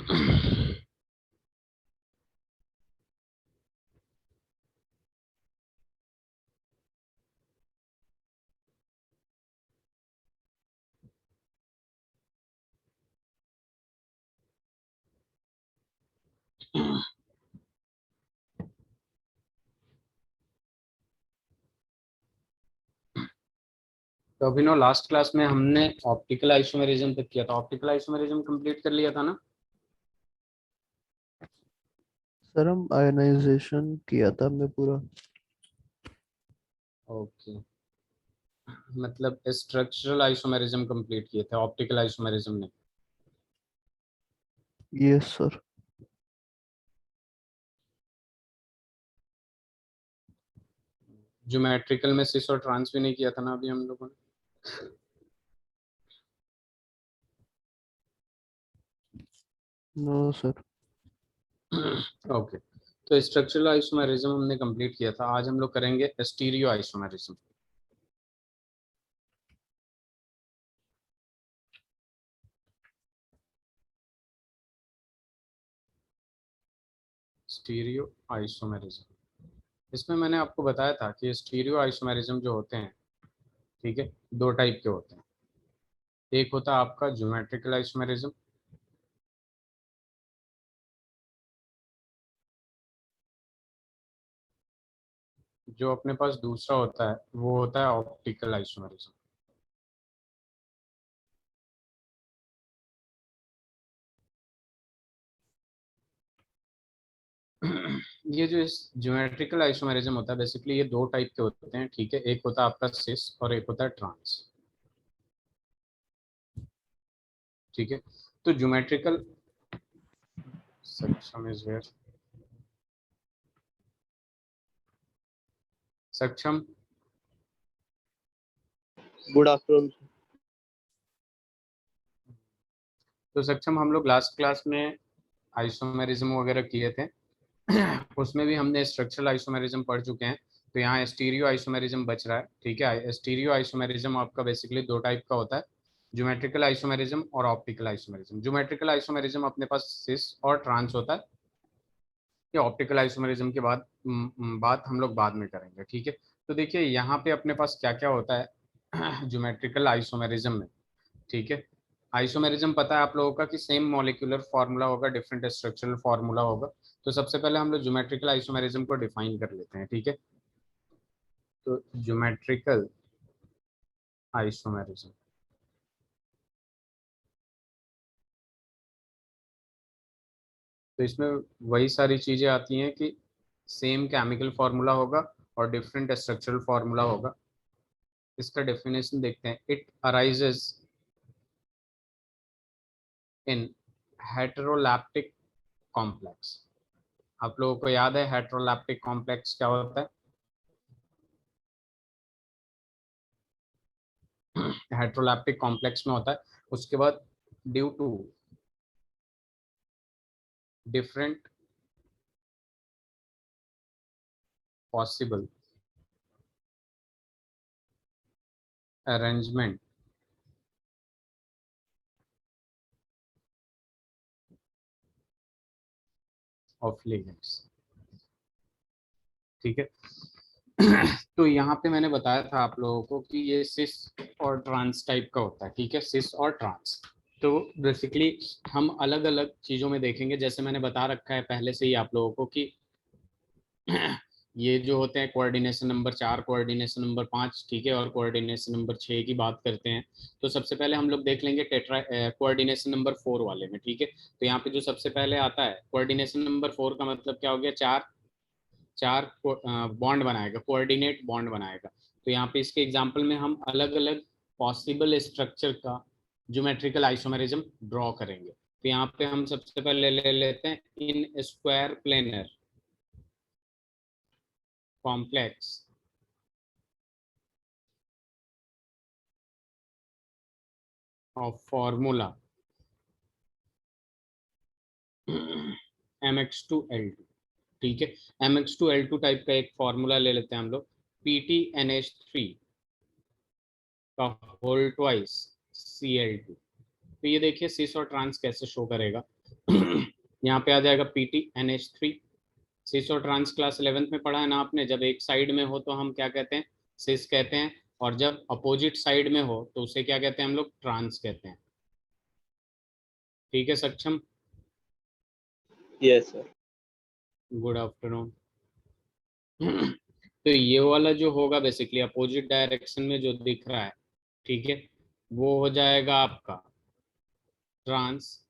तो अभिनव last class में हमने ऑप्टिकल आइसोमेरिज्म तक किया था। ऑप्टिकल आइसोमेरिज्म कंप्लीट कर लिया था ना? सर हम आयनाइजेशन किया था हमने पूरा। ओके, मतलब स्ट्रक्चरल आइसोमेरिज्म कंप्लीट किए थे, ऑप्टिकल आइसोमेरिज्म ने। Yes sir. ज्योमेट्रिकल में सिस और ट्रांस भी नहीं किया था ना अभी हम लोगों ने? No sir. ओके, तो स्ट्रक्चरल आइसोमेरिज्म हमने कंप्लीट किया था। आज हम लोग करेंगे स्टीरियो आइसोमेरिज्म। स्टीरियो आइसोमेरिज्म, इसमें मैंने आपको बताया था कि स्टीरियो आइसोमेरिज्म जो होते हैं, ठीक है, दो टाइप के होते हैं। एक होता है आपका ज्योमेट्रिकल आइसोमेरिज्म, जो अपने पास दूसरा होता है वो होता है ऑप्टिकल आइसोमेरिज्म। ये जो इस ज्योमेट्रिकल आइसोमेरिज्म होता है, बेसिकली ये दो टाइप के होते हैं, ठीक है। एक होता है आपका सिस और एक होता है ट्रांस, ठीक है। तो ज्योमेट्रिकल, सक्षम इज वेयर, सक्षम, गुड आफ्टरनून। तो सक्षम हम लोग लास्ट क्लास में आइसोमेरिज्म वगैरह किए थे। उसमें भी हमने स्ट्रक्चरल आइसोमेरिज्म पढ़ चुके हैं। तो यहाँ स्टीरियो आइसोमेरिज्म बच रहा है, ठीक है। स्टीरियो आइसोमेरिज्म आपका बेसिकली दो टाइप का होता है, ज्योमेट्रिकल आइसोमेरिज्म और ऑप्टिकल आइसोमेरिज्म। ज्योमेट्रिकल आइसोमेरिज्म अपने पास सिस और ट्रांस होता है। ये ऑप्टिकल आइसोमेरिज्म के बाद बात हम लोग बाद में करेंगे, ठीक है। तो देखिए यहाँ पे अपने पास क्या क्या होता है ज्योमेट्रिकल आइसोमेरिज्म में, ठीक है। आइसोमेरिज्म पता है आप लोगों का कि सेम मॉलिक्यूलर फार्मूला होगा, डिफरेंट स्ट्रक्चरल फार्मूला होगा। तो सबसे पहले हम लोग ज्योमेट्रिकल आइसोमेरिज्म को डिफाइन कर लेते हैं, ठीक है। तो ज्योमेट्रिकल आइसोमेरिज्म, तो इसमें वही सारी चीजें आती हैं कि सेम केमिकल फार्मूला होगा और डिफरेंट स्ट्रक्चरल फार्मूला होगा। इसका डेफिनेशन देखते हैं। It arises in heteroleptic complex. आप लोगों को याद है हेटेरोलैप्टिक कॉम्प्लेक्स क्या होता है? हेटेरोलैप्टिक कॉम्प्लेक्स में होता है, उसके बाद due to different possible arrangement of ligands, ठीक है। तो यहाँ पे मैंने बताया था आप लोगों को कि ये सिस और ट्रांस टाइप का होता है, ठीक है, सिस और ट्रांस। तो बेसिकली हम अलग अलग चीजों में देखेंगे, जैसे मैंने बता रखा है पहले से ही आप लोगों को कि ये जो होते हैं कोऑर्डिनेशन नंबर 4, कोऑर्डिनेशन नंबर 5, ठीक है, और कोऑर्डिनेशन नंबर 6 की बात करते हैं। तो सबसे पहले हम लोग देख लेंगे टेट्रा कोऑर्डिनेशन नंबर 4 वाले में, ठीक है। तो यहाँ पे जो सबसे पहले आता है कोऑर्डिनेशन नंबर 4 का मतलब क्या हो गया? चार चार बॉन्ड बनाएगा, कोऑर्डिनेट बॉन्ड बनाएगा। तो यहाँ पे इसके एग्जांपल में हम अलग अलग पॉसिबल स्ट्रक्चर का ज्योमेट्रिकल आइसोमेरिज्म ड्रॉ करेंगे। तो यहाँ पे हम सबसे पहले ले लेते हैं इन square planar complex of formula MX2L2, ठीक है। MX2L2 टाइप का एक फॉर्मूला ले लेते हैं हम लोग, PTNH3 का होल ट्वाइस Cl2। तो ये देखिए सिस और ट्रांस कैसे शो करेगा। यहाँ पे आ जाएगा PTNH3। सिस और ट्रांस क्लास 11th में पढ़ा है ना आपने, जब एक साइड में हो तो हम क्या कहते हैं, सिस कहते हैं, और जब अपोजिट साइड में हो तो उसे क्या कहते हैं हम लोग, ट्रांस कहते हैं। ठीक है सक्षम? Yes sir. Good afternoon. तो ये वाला जो होगा बेसिकली अपोजिट डायरेक्शन में जो दिख रहा है, ठीक है, वो हो जाएगा आपका ट्रांस,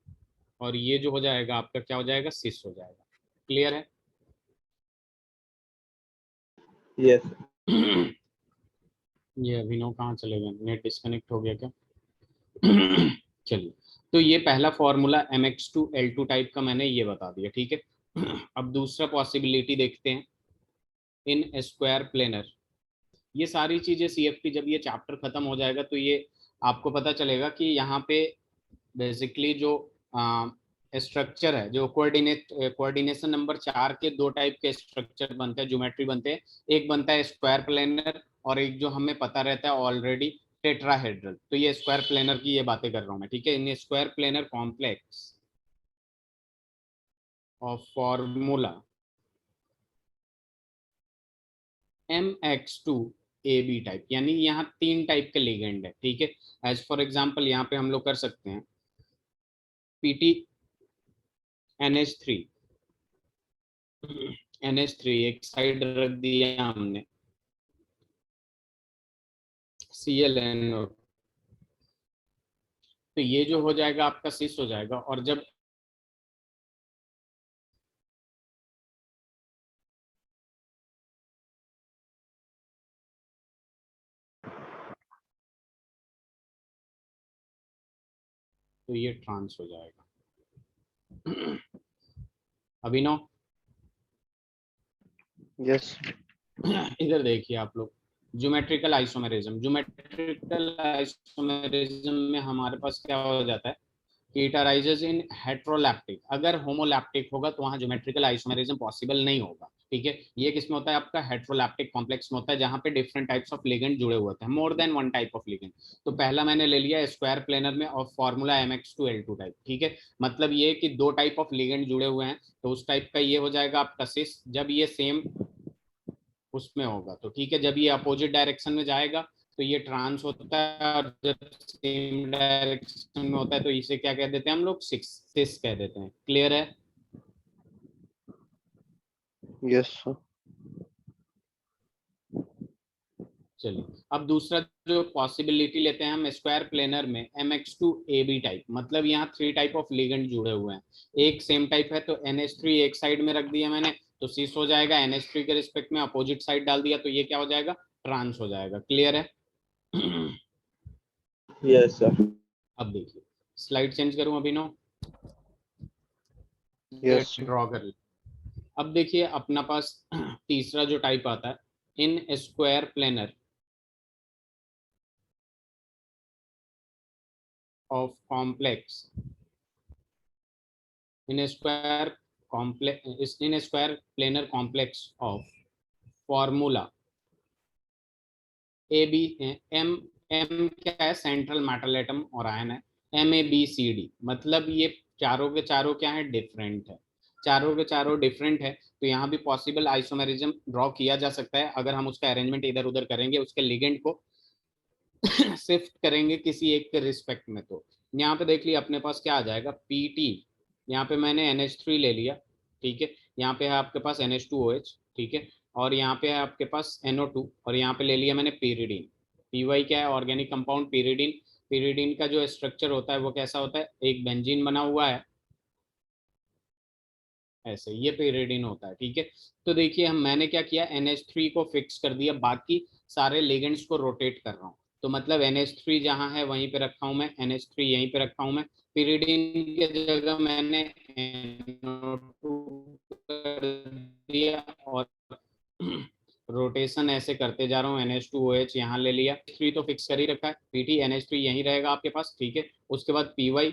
और ये जो हो जाएगा आपका क्या हो जाएगा, सिस हो जाएगा। क्लियर है? यस। ये अभिनव कहाँ चले गए, नेट डिस्कनेक्ट हो गया क्या? चलिए, तो ये पहला फॉर्मूला MX2L2 टाइप का मैंने ये बता दिया, ठीक है। अब दूसरा पॉसिबिलिटी देखते हैं, इन स्क्वायर प्लेनर। ये सारी चीजें CFP जब ये चैप्टर खत्म हो जाएगा तो ये आपको पता चलेगा कि यहाँ पे बेसिकली जो स्ट्रक्चर है, जो कोऑर्डिनेशन नंबर 4 के दो टाइप के स्ट्रक्चर बनते हैं, ज्योमेट्री बनते हैं। एक बनता है स्क्वायर प्लेनर, और एक जो हमें पता रहता है ऑलरेडी, टेट्राहेड्रल। तो ये स्क्वायर प्लेनर की ये बातें कर रहा हूँ मैं, ठीक है। In square planar complex of formula MX2AB type, यानी यहाँ 3 टाइप के लिगेंड है, ठीक है। एज फॉर एग्जाम्पल यहाँ पे हम लोग कर सकते हैं PTNH3। NH3 एक साइड रख दिया हमने, ClNO, तो ये जो हो जाएगा आपका सिस हो जाएगा। और जब तो ये ट्रांस हो जाएगा। अभिनव, यस इधर देखिए आप लोग, ज्योमेट्रिकल आइसोमेरिज्म में हमारे पास क्या हो जाता है कि इट अराइजेज इन हेट्रोलैप्टिक। अगर होमोलैप्टिक होगा तो वहां ज्योमेट्रिकल आइसोमेरिज्म पॉसिबल नहीं होगा, ठीक है। ये किसमें होता है, आपका हेट्रोलैप्टिक कॉम्प्लेक्स में होता है, जहां पे डिफरेंट टाइप्स ऑफ लिगेंड जुड़े हुए होते हैं, more than one type of ligand. तो पहला मैंने ले लिया स्क्वायर प्लेनर में और फॉर्मूला MX2L2 टाइप, ठीक है। मतलब ये कि दो टाइप ऑफ लिगेंड जुड़े हुए हैं, तो उस टाइप का ये हो जाएगा आपका सिस। जब ये सेम उसमें होगा तो ठीक है, जब ये अपोजिट डायरेक्शन में जाएगा तो ये ट्रांस होता है, और जब सेम डायरेक्शन में होता है तो इसे क्या कह देते हैं हम लोग, सिस कह देते हैं। क्लियर है? यस सर चलिए, अब दूसरा जो पॉसिबिलिटी लेते हैं हम स्क्वायर प्लेनर में MX2AB टाइप। मतलब यहाँ 3 टाइप ऑफ लिगेंड जुड़े हुए हैं, एक सेम टाइप है तो NH3 एक साइड में रख दिया मैंने तो सिस हो जाएगा। NH3 के रिस्पेक्ट में अपोजिट साइड डाल दिया तो ये क्या हो जाएगा, ट्रांस हो जाएगा। क्लियर है? Yes sir. अब देखिए, स्लाइड चेंज करूं अभिनव, ये यस सर ड्रॉ कर ली। अब देखिए अपना पास तीसरा जो टाइप आता है, in square planar of complex, in square complex, in square planar complex of formula AB। M M क्या है, सेंट्रल मेटल एटम और आयन है। MABCD, मतलब ये चारों के चारों क्या है, डिफरेंट है। चारों के चारों डिफरेंट है, तो यहाँ भी पॉसिबल आइसोमेरिज्म ड्रॉ किया जा सकता है अगर हम उसका अरेंजमेंट इधर उधर करेंगे, उसके लिगेंड को शिफ्ट करेंगे किसी एक के रिस्पेक्ट में। तो यहाँ पे देख लिया अपने पास क्या आ जाएगा, PT। यहाँ पे मैंने NH3 ले लिया, ठीक है। यहाँ पे है आपके पास NH2OH, ठीक है। और यहाँ पे है आपके पास NO2, और यहाँ पे ले लिया मैंने pyridine। PY क्या है, ऑर्गेनिक कंपाउंड pyridine। pyridine का जो स्ट्रक्चर होता है वो कैसा होता है, एक बेंजीन बना हुआ है ऐसे, ये pyridine होता है, ठीक है। तो देखिए हम, मैंने क्या किया, NH3 को फिक्स कर दिया, बाकी सारे लिगेंड्स को रोटेट कर रहा हूँ। तो मतलब NH3 जहाँ है वहीं पे रखा हूँ मैं, NH3 यहीं पे रखा हूँ मैं। pyridine की जगह मैंने NO2 कर दिया, और रोटेशन ऐसे करते जा रहा हूँ। NH2OH यहाँ ले लिया, 3 तो फिक्स कर ही रखा है, PT NH3 यहीं रहेगा आपके पास, ठीक है। उसके बाद PY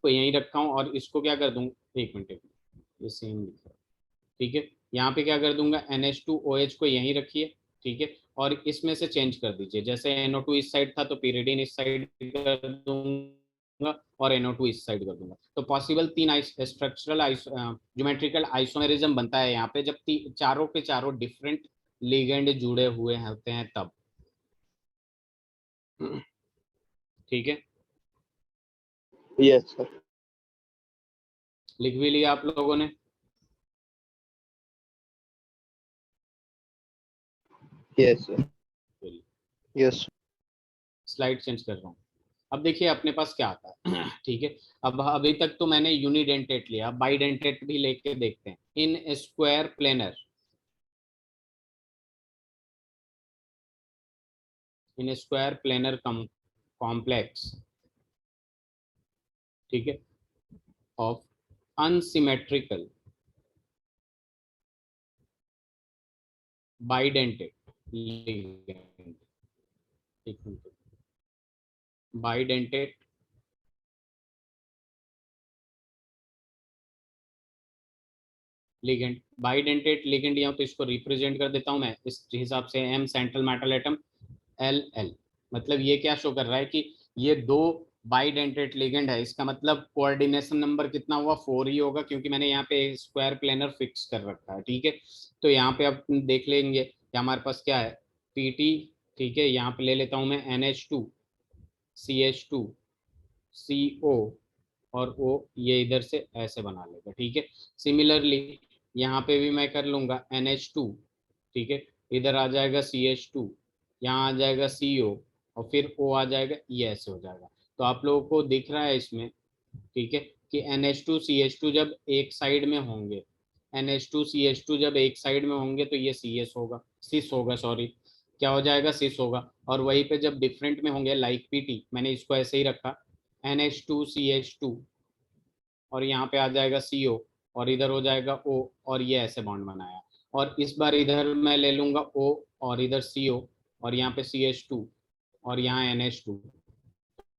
को यहीं रखा हूँ, और इसको क्या कर दूँ, एक मिनट, ये सेम लिख रहा है, ठीक है। यहाँ पे क्या कर दूंगा, NH2OH को यहीं रखिए, ठीक है। और इसमें से चेंज कर दीजिए, जैसे NO2 इस साइड था तो pyridine इस साइड कर दूंगा, और NO2 इस साइड कर दूंगा। तो पॉसिबल 3 स्ट्रक्चरल ज्योमेट्रिकल आइसोमेरिज्म बनता है यहाँ पे जब चारों के चारों डिफरेंट लिगेंड जुड़े हुए होते हैं तब। ठीक है, Yes, sir. लिख भी लिया आप लोगों ने? Yes, sir. Yes. Slide change कर रहा हूँ। अब देखिए अपने पास क्या आता है। ठीक है, अब अभी तक तो मैंने यूनिडेंटेट लिया, बाइडेंटेट भी लेके देखते हैं। इन स्क्वायर प्लेनर, इन स्क्वायर प्लेनर कॉम्प्लेक्स, ठीक है, of unsymmetrical bidentate ligand, bidentate ligand, bidentate ligand, या तो इसको रिप्रेजेंट कर देता हूं मैं इस हिसाब से, M central metal atom, L L. मतलब ये क्या शो कर रहा है कि ये दो बाइडेंटेट लिगेंड है, इसका मतलब कोऑर्डिनेशन नंबर कितना हुआ, 4 ही होगा, क्योंकि मैंने यहाँ पे स्क्वायर प्लेनर फिक्स कर रखा है। ठीक है, तो यहाँ पे अब देख लेंगे कि हमारे पास क्या है, पीटी। ठीक है, यहाँ पे ले लेता हूँ मैं NH2 CH2 CO और O, ये इधर से ऐसे बना लेगा। ठीक है, सिमिलरली यहाँ पे भी मैं कर लूंगा NH2, ठीक है, इधर आ जाएगा CH2, यहाँ आ जाएगा CO और फिर O आ जाएगा, ये ऐसे हो जाएगा। तो आप लोगों को दिख रहा है इसमें, ठीक है, कि NH2 CH2 जब एक साइड में होंगे, NH2 CH2 जब एक साइड में होंगे तो ये CS होगा, सिस होगा, सॉरी, क्या हो जाएगा, सिस होगा। और वहीं पे जब डिफरेंट में होंगे लाइक PT, मैंने इसको ऐसे ही रखा, NH2 CH2 और यहाँ पे आ जाएगा CO और इधर हो जाएगा O और ये ऐसे बॉन्ड बनाया। और इस बार इधर मैं ले लूंगा O और इधर CO और यहाँ पे CH2 और यहाँ NH2।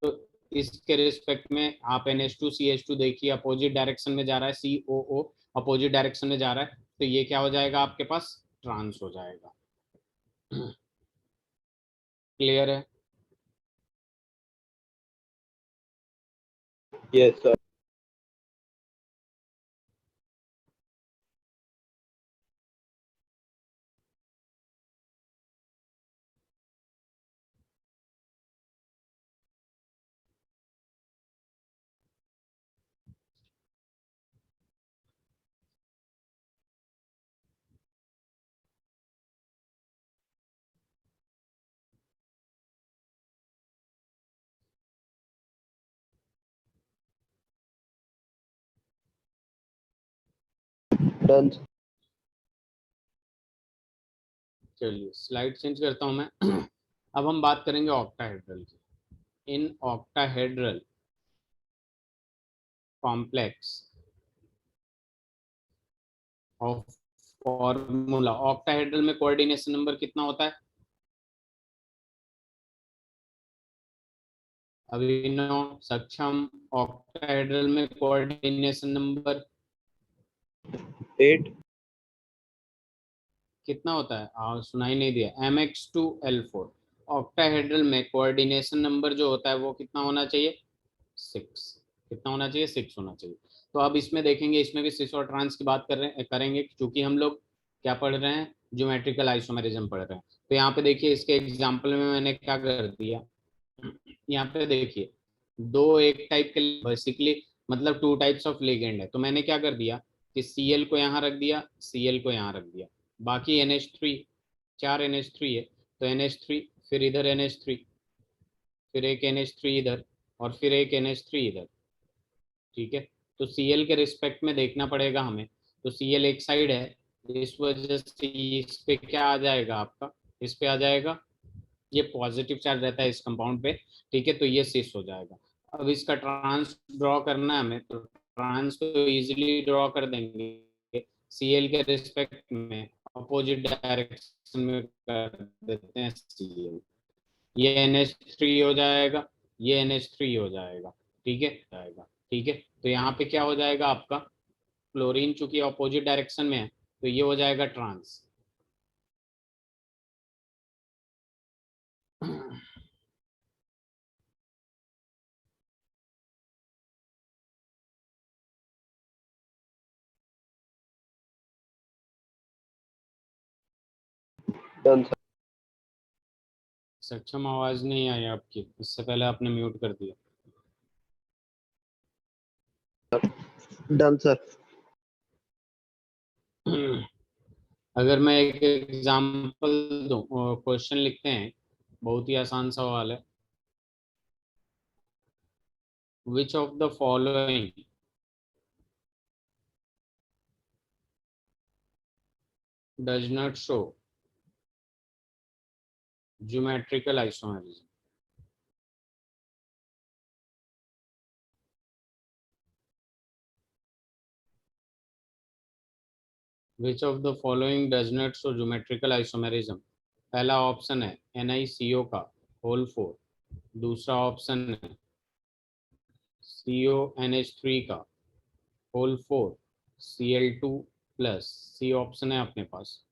तो इसके रिस्पेक्ट में आप NH2 CH2 देखिए, अपोजिट डायरेक्शन में जा रहा है, COO अपोजिट डायरेक्शन में जा रहा है, तो ये क्या हो जाएगा आपके पास, ट्रांस हो जाएगा। क्लियर है? Yes, sir. Done. चलिए स्लाइड चेंज करता हूं मैं। अब हम बात करेंगे ऑक्टाहेड्रल की। In octahedral complex of formula, octahedral में कोऑर्डिनेशन नंबर कितना होता है, अभिनव, सक्षम, ऑक्टाहेड्रल में कोऑर्डिनेशन नंबर 8. कितना होता है, सुनाई नहीं दिया, MX2L4। ऑक्टाहेड्रल में कोऑर्डिनेशन नंबर जो होता है वो कितना होना चाहिए, 6। कितना होना चाहिए, 6 होना चाहिए। तो अब इसमें देखेंगे, इसमें भी सिस और ट्रांस की बात करेंगे, क्योंकि हम लोग क्या पढ़ रहे हैं, ज्योमेट्रिकल आइसोमेरिज्म पढ़ रहे हैं। तो यहाँ पे देखिए इसके एग्जाम्पल में मैंने क्या कर दिया, यहाँ पे देखिए दो एक टाइप के बेसिकली, मतलब 2 टाइप्स ऑफ लिगेंड है, तो मैंने क्या कर दिया कि Cl को यहाँ रख दिया, Cl को यहाँ रख दिया, बाकी NH3, 4 NH3 है, तो NH3, फिर इधर NH3, फिर एक NH3 इधर और फिर एक NH3 इधर। ठीक है, तो Cl के रिस्पेक्ट में देखना पड़ेगा हमें, तो Cl एक साइड है, इस वजह से इस पे क्या आ जाएगा आपका, इस पे आ जाएगा, ये पॉजिटिव चार्ज रहता है इस कंपाउंड पे। ठीक है, तो ये सिस हो जाएगा। अब इसका ट्रांस ड्रॉ करना है हमें, तो ट्रांस को इजीली ड्रॉ कर देंगे, Cl के रिस्पेक्ट में अपोजिट डायरेक्शन में कर देते हैं Cl, ये NH3 हो जाएगा, ये NH3 हो जाएगा। ठीक है, जाएगा। ठीक है, तो यहाँ पे क्या हो जाएगा आपका, क्लोरीन चूंकि अपोजिट डायरेक्शन में है तो ये हो जाएगा ट्रांस। Done sir. सक्षम आवाज नहीं आई आपकी, इससे पहले आपने म्यूट कर दिया। Done sir. अगर मैं एक एग्जांपल दूं, क्वेश्चन लिखते हैं, बहुत ही आसान सवाल है। Which of the following does not show geometrical isomerism? Which of the following does not show geometrical isomerism? पहला ऑप्शन है NiCO का होल 4, दूसरा ऑप्शन है CONH3 का whole 4 Cl2 plus, C option है अपने पास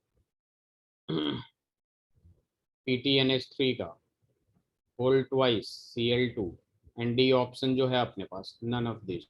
PTNH3 का whole twice Cl2, and D option जो है अपने पास नन ऑफ दिस।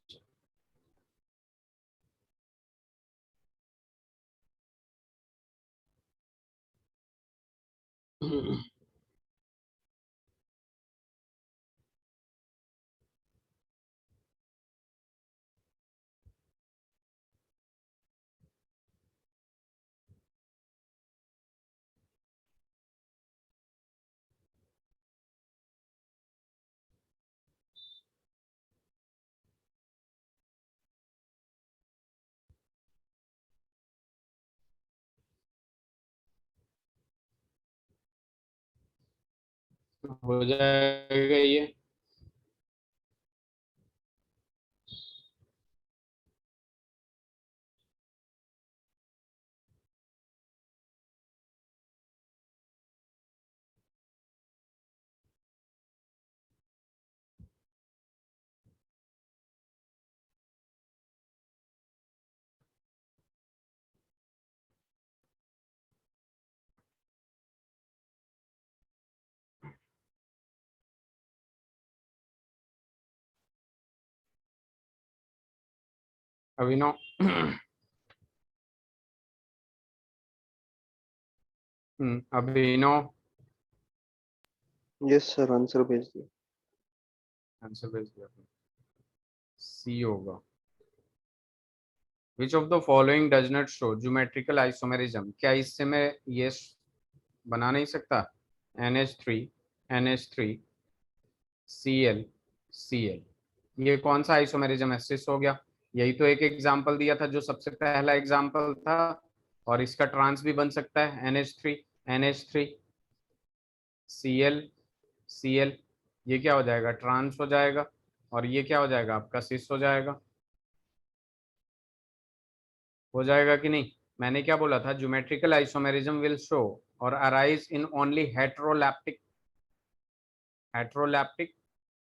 हो जाएगा ये। अभिनव अभिनव यस सर, आंसर भेज दिया। आंसर भेज दिया आपने। सी होगा। Which of the following does not show geometrical isomerism? क्या इससे मैं ये बना नहीं सकता? NH3 NH3 Cl Cl, ये कौन सा आइसोमेरिज्म है? सिस हो गया। यही तो एक एग्जांपल दिया था जो सबसे पहला एग्जांपल था, और इसका ट्रांस भी बन सकता है NH3 Cl Cl, ये क्या हो जाएगा? ट्रांस हो जाएगा, और ये क्या हो जाएगा? आपका सिस हो जाएगा। हो जाएगा कि नहीं? मैंने क्या बोला था? ज्योमेट्रिकल आइसोमेरिज्म विल शो और अराइज इन ओनली हेट्रोलैप्टिक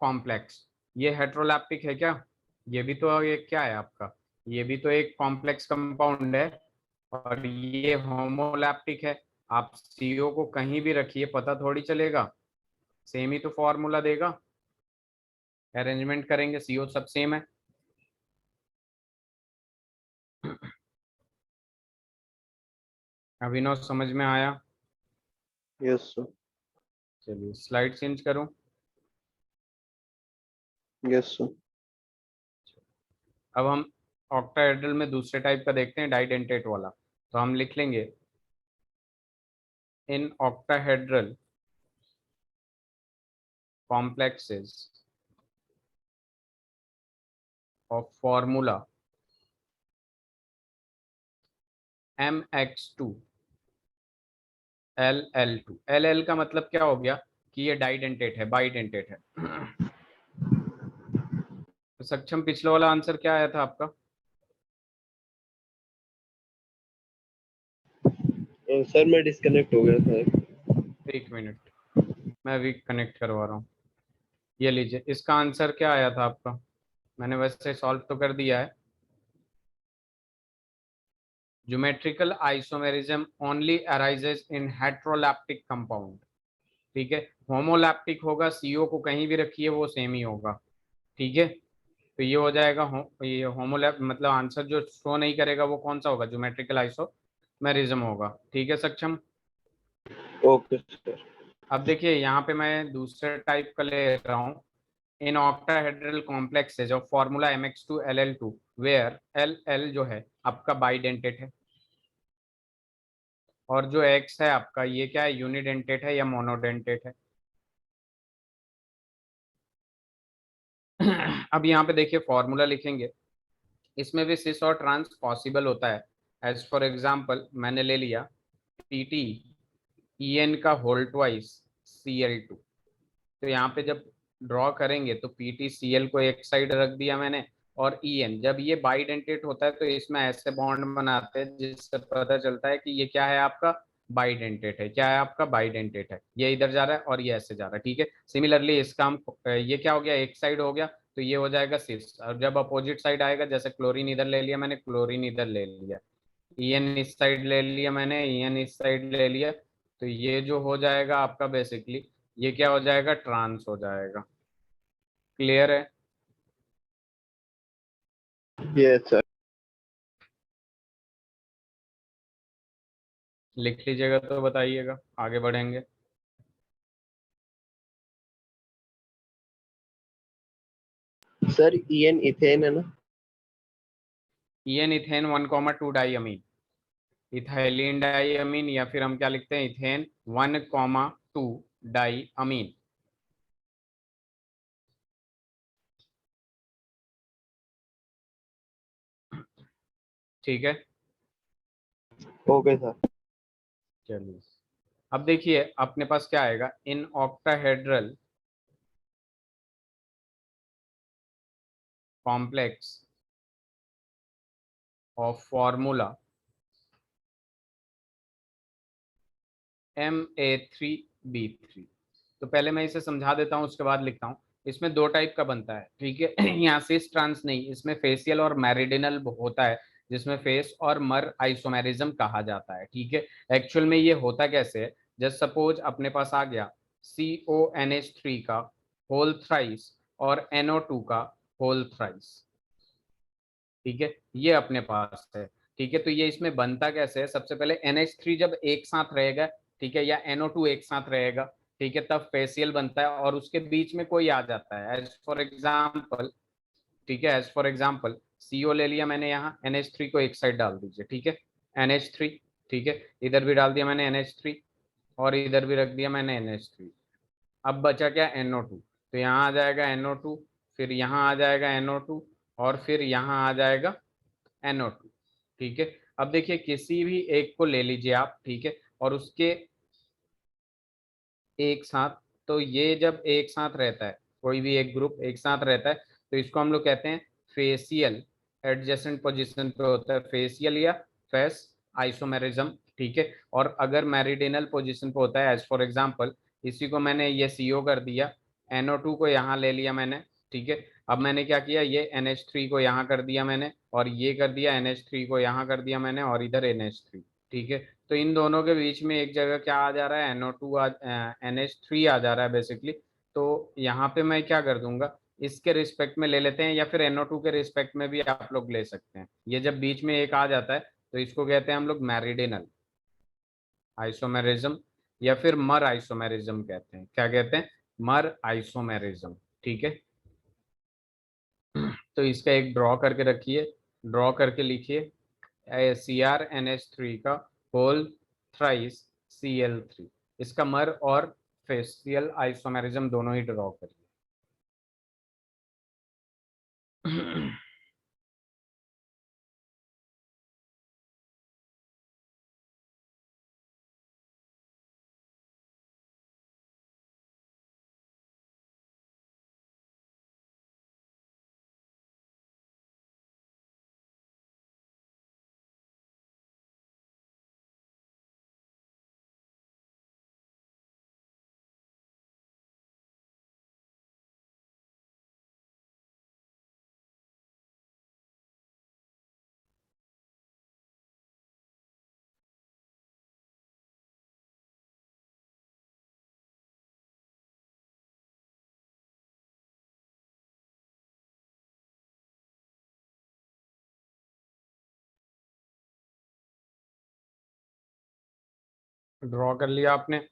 कॉम्प्लेक्स। ये हेट्रोलैप्टिक है क्या? ये भी तो एक क्या है आपका? ये भी तो एक कॉम्प्लेक्स कंपाउंड है, और ये होमोलैप्टिक है। आप CO को कहीं भी रखिए, पता थोड़ी चलेगा, सेम ही तो फॉर्मूला देगा। अरेंजमेंट करेंगे, CO सब सेम है। अभिनव समझ में आया? Yes sir. चलिए स्लाइड चेंज करूं। Yes sir. अब हम ऑक्टाहेड्रल में दूसरे टाइप का देखते हैं, डाइडेंटेट वाला। तो हम लिख लेंगे in octahedral complexes of formula MX2 LL2। LL का मतलब क्या हो गया? कि ये डाइडेंटेट है, बाइडेंटेट है। तो सक्षम, पिछले वाला आंसर क्या आया था आपका? सर मैं डिस्कनेक्ट हो गया था। एक मिनट, मैं भी कनेक्ट करवा रहा हूँ। ये लीजिए, इसका आंसर क्या आया था आपका? मैंने वैसे सॉल्व तो कर दिया है। Geometrical isomerism only arises in heteroleptic compound. ठीक है, होमोलैप्टिक होगा, CO को कहीं भी रखिए वो सेम ही होगा। ठीक है, तो ये हो जाएगा ये होमोलैप, मतलब आंसर जो शो नहीं करेगा वो कौन सा होगा? ज्योमेट्रिकल आइसोमेरिज्म होगा। ठीक है सक्षम? Okay sir. अब देखिए यहाँ पे मैं दूसरे टाइप का ले रहा हूँ, in octahedral complexes of formula MX2 LL2 where LL जो है आपका बाइडेंटेट है, और जो X है आपका ये क्या है, यूनिडेंटेट है या मोनोडेंटेट है। अब यहाँ पे देखिए फॉर्मूला लिखेंगे, इसमें भी सिस और ट्रांस पॉसिबल होता है। एज फॉर एग्जांपल मैंने ले लिया PT EN का होल ट्वाइस Cl2। तो यहाँ पे जब ड्रॉ करेंगे तो PTCl को एक साइड रख दिया मैंने, और EN जब ये बाइडेंटेट होता है तो इसमें ऐसे बॉन्ड बनाते हैं जिससे पता चलता है कि ये क्या है आपका, बाइडेंटेट है। क्या है आपका, बाइडेंटेट है। ये इधर जा रहा है और ये ऐसे जा रहा है, ठीक है। सिमिलरली इसका हम ये क्या हो गया, एक साइड हो गया तो ये हो जाएगा सिस, और जब अपोजिट साइड आएगा, जैसे क्लोरीन इधर ले लिया मैंने, क्लोरीन इधर ले लिया, EN इस साइड ले लिया मैंने, EN इस साइड ले लिया, तो ये जो हो जाएगा आपका बेसिकली ये क्या हो जाएगा, ट्रांस हो जाएगा। क्लियर है। Yes sir. लिख लीजिएगा तो बताइएगा, आगे बढ़ेंगे। सर EN इथेन है ना? EN इथेन 1,2 डाईअमीन, इथाइलिन डाईअमीन, या फिर हम क्या लिखते हैं, इथेन 1,2 डाईअमीन। ठीक है। Okay sir. चलिए अब देखिए अपने पास क्या आएगा, in octahedral complex of formula Ma3B3। तो पहले मैं इसे समझा देता हूँ, उसके बाद लिखता हूँ। इसमें दो टाइप का बनता है, ठीक है। यहाँ सिस ट्रांस नहीं, इसमें फेसियल और मैरिडिनल होता है, जिसमें फेस और मर आइसोमेरिज्म कहा जाता है, ठीक है। एक्चुअल में ये होता कैसे है, जस्ट सपोज अपने पास आ गया CONH3 का होल थ्राइस और NO2 का होल थ्राइस, ठीक है, ये अपने पास है, ठीक है। तो ये इसमें बनता कैसे है, सबसे पहले NH3 जब एक साथ रहेगा, ठीक है, या NO2 एक साथ रहेगा, ठीक है, तब फेसियल बनता है, और उसके बीच में कोई आ जाता है, एज फॉर एग्जाम्पल, ठीक है, एज फॉर एग्जाम्पल CO ले लिया मैंने, यहाँ NH3 को एक साइड डाल दीजिए, ठीक है, NH3, ठीक है, इधर भी डाल दिया मैंने NH3, और इधर भी रख दिया मैंने NH3। अब बचा क्या, NO2, तो यहाँ आ जाएगा NO2, फिर यहाँ आ जाएगा NO2, और फिर यहाँ आ जाएगा NO2, ठीक है। अब देखिए किसी भी एक को ले लीजिए आप, ठीक है, और उसके एक साथ, तो ये जब एक साथ रहता है, कोई भी एक ग्रुप एक साथ रहता है, तो इसको हम लोग कहते हैं फेसियल, एडजेसेंट पोजीशन पे होता है फेसियल या फेस आइसोमेरिज्म, ठीक है। और अगर मेरिडिनल पोजीशन पे होता है, एज फॉर एग्जांपल इसी को मैंने ये CO कर दिया, NO2 को यहाँ ले लिया मैंने, ठीक है। अब मैंने क्या किया, ये NH3 को यहाँ कर दिया मैंने, और ये कर दिया NH3 को यहाँ कर दिया मैंने, और इधर NH3, ठीक है। तो इन दोनों के बीच में एक जगह क्या आ जा रहा है, NH3 आ जा रहा है बेसिकली। तो यहाँ पे मैं क्या कर दूंगा, इसके रिस्पेक्ट में ले लेते हैं, या फिर NO2 के रिस्पेक्ट में भी आप लोग ले सकते हैं। ये जब बीच में एक आ जाता है तो इसको कहते हैं हम लोग मैरिडिनल आइसोमेरिज्म, या फिर मर आइसोमेरिज्म कहते हैं। क्या कहते हैं, मर आइसोमेरिज्म, ठीक है। तो इसका एक ड्रॉ करके रखिए, ड्रॉ करके लिखिए CrNH3 का होल थ्राइस Cl3, इसका मर और फेसियल आइसोमेरिज्म दोनों ही ड्रॉ करिए। ड्रॉ कर लिया आपने।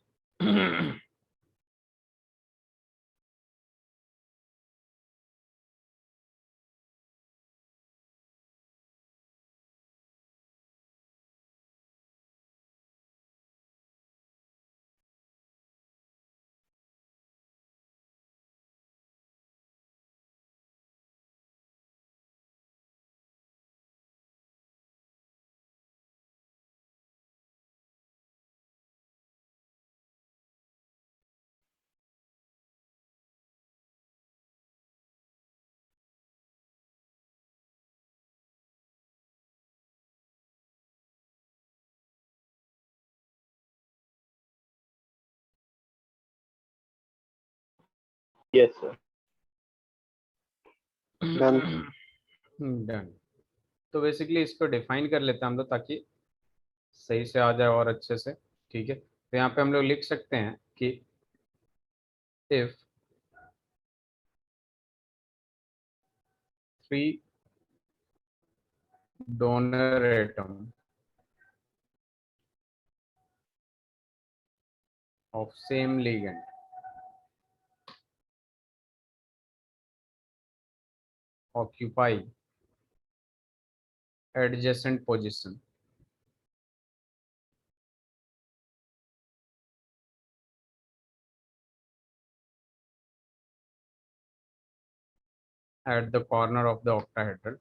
Yes sir. डन। डन। तो बेसिकली इसको डिफाइन कर लेते हैं हम लोग ताकि सही से आ जाए और अच्छे से। ठीक है, तो यहाँ पे हम लोग लिख सकते हैं कि if 3 donor atom of same ligand occupy adjacent position at the corner of the octahedral,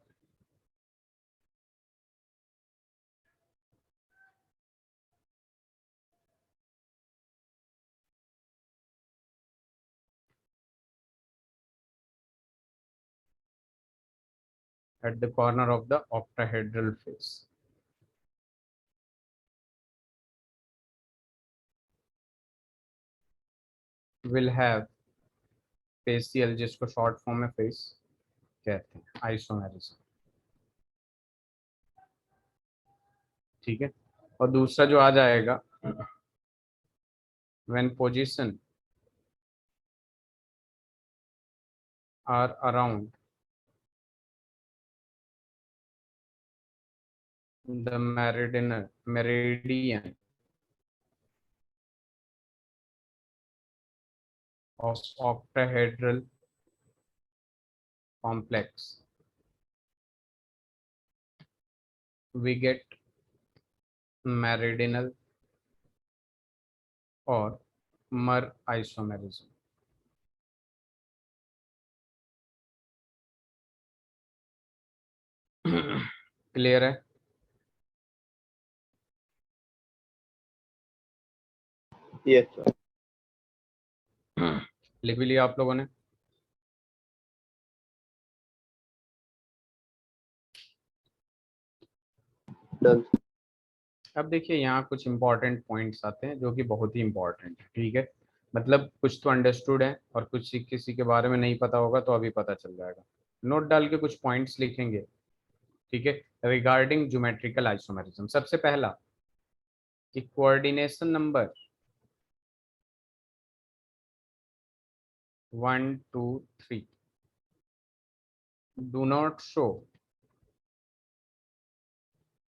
at the corner of the octahedral face, will have facial, जिसको शॉर्ट फॉर्म में फेस कहते हैं, आइसोमेरिज्म। ठीक है, और दूसरा जो आ जाएगा when position are around the meridian of octahedral complex, we get meridional और मर आइसोमेरिज्म। क्लियर है? Yes sir. लिख भी लिया आप लोगों ने? डन। अब देखिए यहाँ कुछ इंपॉर्टेंट पॉइंट्स आते हैं जो कि बहुत ही इंपॉर्टेंट है। ठीक है, मतलब कुछ तो अंडरस्टूड है और कुछ किसी के बारे में नहीं पता होगा, तो अभी पता चल जाएगा। नोट डाल के कुछ पॉइंट्स लिखेंगे। ठीक है, रिगार्डिंग ज्योमेट्रिकल आइसोमेरिज्म, सबसे पहला कि coordination number 1 2 3 do not show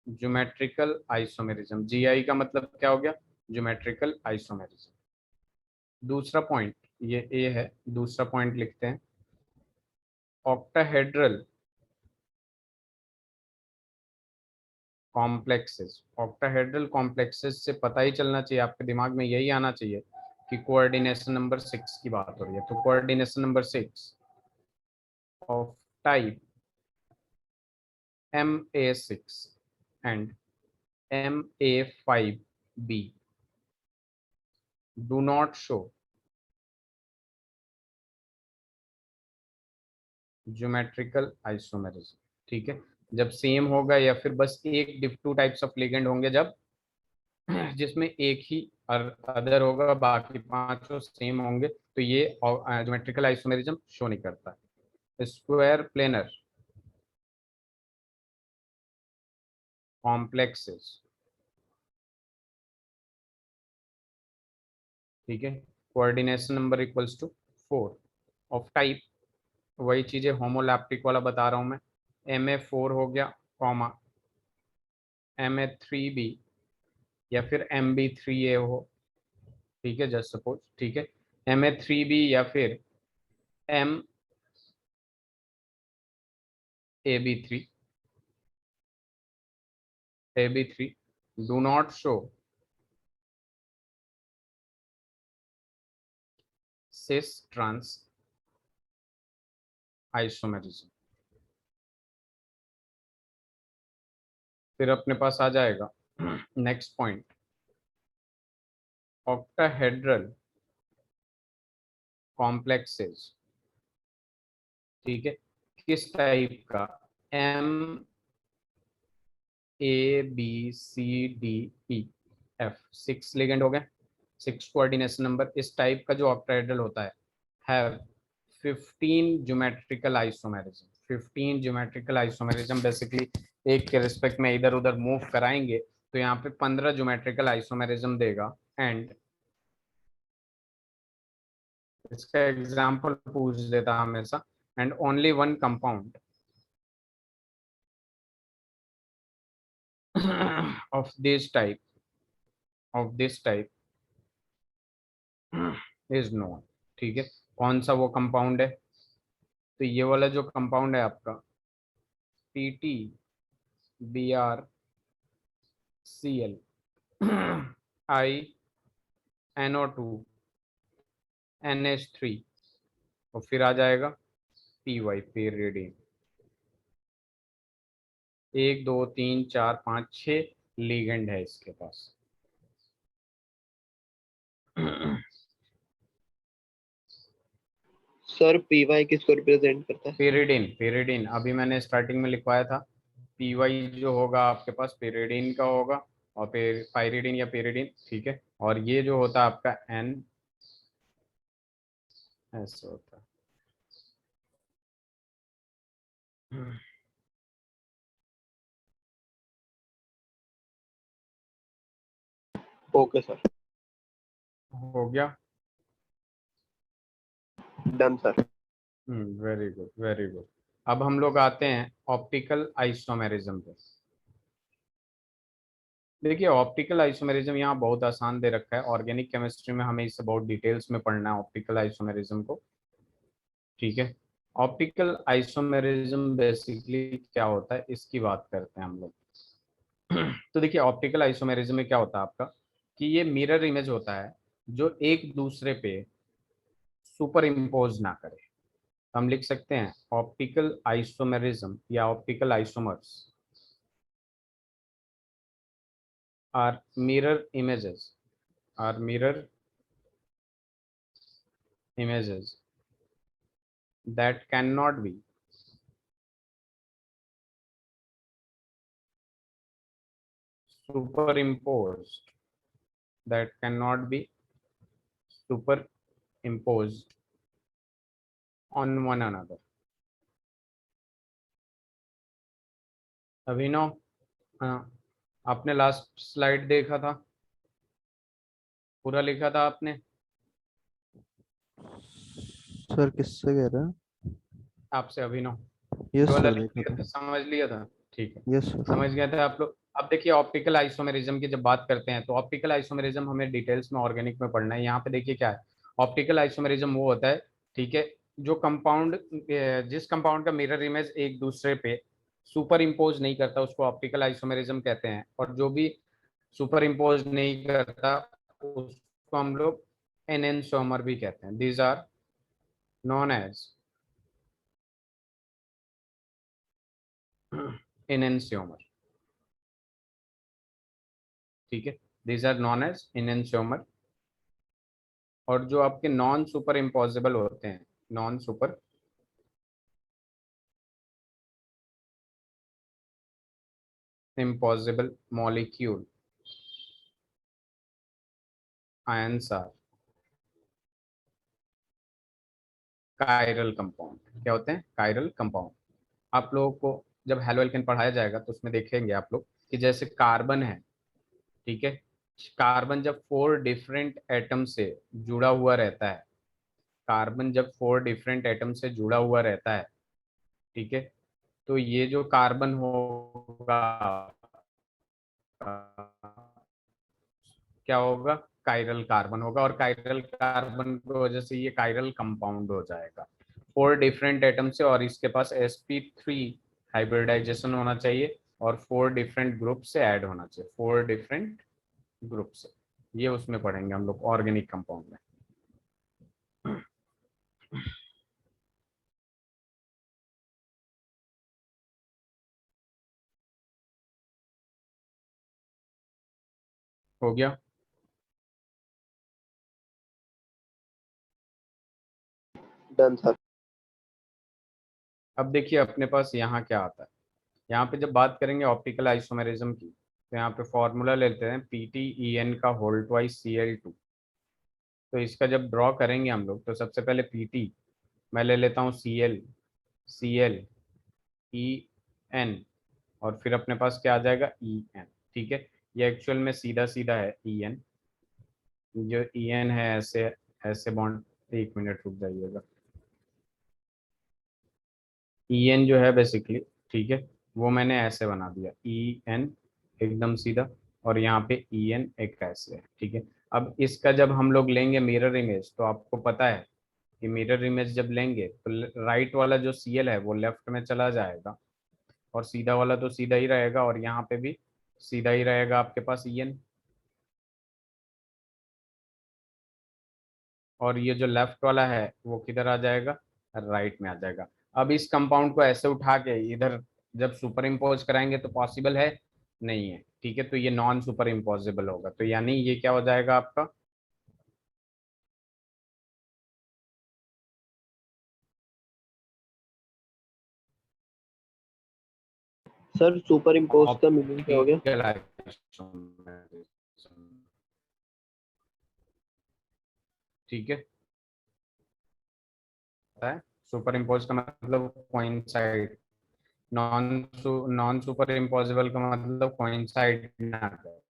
geometrical isomerism. GI का मतलब क्या हो गया? Geometrical isomerism. दूसरा पॉइंट ये ए है, दूसरा पॉइंट लिखते हैं ऑक्टाहेड्रल कॉम्प्लेक्सेस। ऑक्टाहेड्रल कॉम्प्लेक्सेस से पता ही चलना चाहिए, आपके दिमाग में यही आना चाहिए कि कोऑर्डिनेशन नंबर 6 की बात हो रही है। तो coordination number 6 of type MA6 and MA5B do not show geometrical isomerism. ठीक है, जब सेम होगा या फिर बस एक टू टाइप्स ऑफ लिगेंड होंगे, जब जिसमें एक ही अदर होगा, बाकी पांचों सेम होंगे, तो ये ज्योमेट्रिकल आइसोमेरिज्म शो नहीं करता। स्क्वायर प्लेनर कॉम्प्लेक्सेस, ठीक है, coordination number equals to 4 of type, वही चीजें होमोलैप्टिक वाला बता रहा हूं मैं, MA4 हो गया, कॉमा MA3B या फिर MB3A हो, ठीक है, जस्ट सपोज, ठीक है, MA3B या फिर MAB3, AB3 do not show cis trans isomerism। फिर अपने पास आ जाएगा नेक्स्ट पॉइंट, ऑक्टाहेड्रल कॉम्प्लेक्सेस, ठीक है, किस टाइप का, MABCDEF, 6 लिगेंड हो गए, 6 कोऑर्डिनेशन नंबर, इस टाइप का जो ऑक्टाहेड्रल होता है have 15 geometrical isomerism. 15 geometrical isomerism basically एक के रिस्पेक्ट में इधर उधर मूव कराएंगे तो यहाँ पे 15 ज्योमेट्रिकल आइसोमेरिज्म देगा। एंड इसका एग्जांपल पूछ देता हमेशा, and only one compound of this type is known, ठीक है, कौन सा वो कंपाउंड है, तो ये वाला जो कंपाउंड है आपका PTBrCl INO2NH3 और फिर आ जाएगा PY, pyridine। 1 2 3 4 5 6 लिगेंड है इसके पास। सर पीवाई किसको रिप्रेजेंट करता है? पेरिडीन अभी मैंने स्टार्टिंग में लिखवाया था। पीवाई जो होगा आपके पास पेरिडीन का होगा, और फिर पायरिडीन या पेरिडीन, ठीक है, और ये जो होता है आपका एन, ऐसे होता है। ओके सर, हो गया। Done sir. Very good very good. अब हम लोग आते हैं ऑप्टिकल आइसोमेरिज्म पे। देखिए ऑप्टिकल आइसोमेरिज्म यहाँ बहुत आसान दे रखा है, ऑर्गेनिक केमिस्ट्री में हमें इसे बहुत डिटेल्स में पढ़ना है ऑप्टिकल आइसोमेरिज्म को, ठीक है। ऑप्टिकल आइसोमेरिज्म बेसिकली क्या होता है इसकी बात करते हैं हम लोग। तो देखिए ऑप्टिकल आइसोमेरिज्म में क्या होता है आपका, कि ये मिरर इमेज होता है जो एक दूसरे पे सुपर इम्पोज ना करे। हम लिख सकते हैं ऑप्टिकल आइसोमेरिज्म या optical isomers are mirror images, are mirror images that cannot be superimposed, that cannot be superimposed on one another। अभिनव, आपने लास्ट स्लाइड देखा था, पूरा लिखा था आपने? सर किससे कह रहे हैं? आपसे अभिनव, यस ये वाला सर, लिख देखा लिया था। था, समझ लिया था, ठीक है, यस सर। समझ गए थे आप लोग। अब देखिए ऑप्टिकल आइसोमेरिज्म की जब बात करते हैं तो ऑप्टिकल आइसोमेरिज्म हमें डिटेल्स में ऑर्गेनिक में पढ़ना है। यहाँ पे देखिए क्या है, ऑप्टिकल आइसोमेरिज्म वो होता है, ठीक है, जो कंपाउंड, जिस कंपाउंड का मिरर इमेज एक दूसरे पे सुपर इम्पोज नहीं करता उसको ऑप्टिकल आइसोमेरिज्म कहते हैं, और जो भी सुपर इम्पोज नहीं करता उसको हम लोग एनेंसोमर भी कहते हैं। These are known as enantiomer, ठीक है, these are known as enantiomer। और जो आपके नॉन सुपर इम्पॉसिबल होते हैं, non super impossible molecule ions are chiral compound. क्या होते हैं? Chiral compound. आप लोगों को जब हेलो एल्केन पढ़ाया जाएगा तो उसमें देखेंगे आप लोग कि जैसे कार्बन है, ठीक है, कार्बन जब 4 डिफरेंट एटम से जुड़ा हुआ रहता है, कार्बन जब 4 डिफरेंट एटम से जुड़ा हुआ रहता है, ठीक है, तो ये जो कार्बन होगा क्या होगा, कायरल कार्बन होगा, और कायरल कार्बन की वजह से ये कायरल कंपाउंड हो जाएगा 4 डिफरेंट एटम से, और इसके पास sp3 हाइब्रिडाइजेशन होना चाहिए और 4 डिफरेंट ग्रुप से ऐड होना चाहिए, 4 डिफरेंट ग्रुप से। ये उसमें पढ़ेंगे हम लोग ऑर्गेनिक कंपाउंड में। हो गया। Done sir. अब देखिए अपने पास यहाँ क्या आता है, यहाँ पे जब बात करेंगे ऑप्टिकल आइसोमेरिज्म की, तो यहाँ पे फॉर्मूला लेते हैं PTEN का होल ट्वाइस Cl2। तो इसका जब ड्रॉ करेंगे हम लोग, तो सबसे पहले PT मैं ले लेता हूँ Cl और फिर अपने पास क्या आ जाएगा En। ठीक है, ये एक्चुअल में सीधा सीधा है En, जो En है ऐसे ऐसे बॉन्ड। एक मिनट रुक जाइएगा। En जो है बेसिकली, ठीक है, वो मैंने ऐसे बना दिया En एकदम सीधा, और यहाँ पे En एक ऐसे है। ठीक है, अब इसका जब हम लोग लेंगे मिरर इमेज, तो आपको पता है कि मिरर इमेज जब लेंगे तो राइट वाला जो Cl है वो लेफ्ट में चला जाएगा, और सीधा वाला तो सीधा ही रहेगा, और यहाँ पे भी सीधा ही रहेगा आपके पास En। और ये जो लेफ्ट वाला है वो किधर आ जाएगा, राइट में आ जाएगा। अब इस कंपाउंड को ऐसे उठा के इधर जब सुपर इम्पोज कराएंगे तो पॉसिबल है नहीं है। ठीक है, तो ये नॉन सुपर इम्पोजिबल होगा, तो यानी ये क्या हो जाएगा आपका, सर सुपर इम्पोज का मीनिंग क्या हो गया? Optical isomerism. ठीक है, सुपर इम्पोज का मतलब coincide, non non super impossible का मतलब कोइंसाइड ना करे,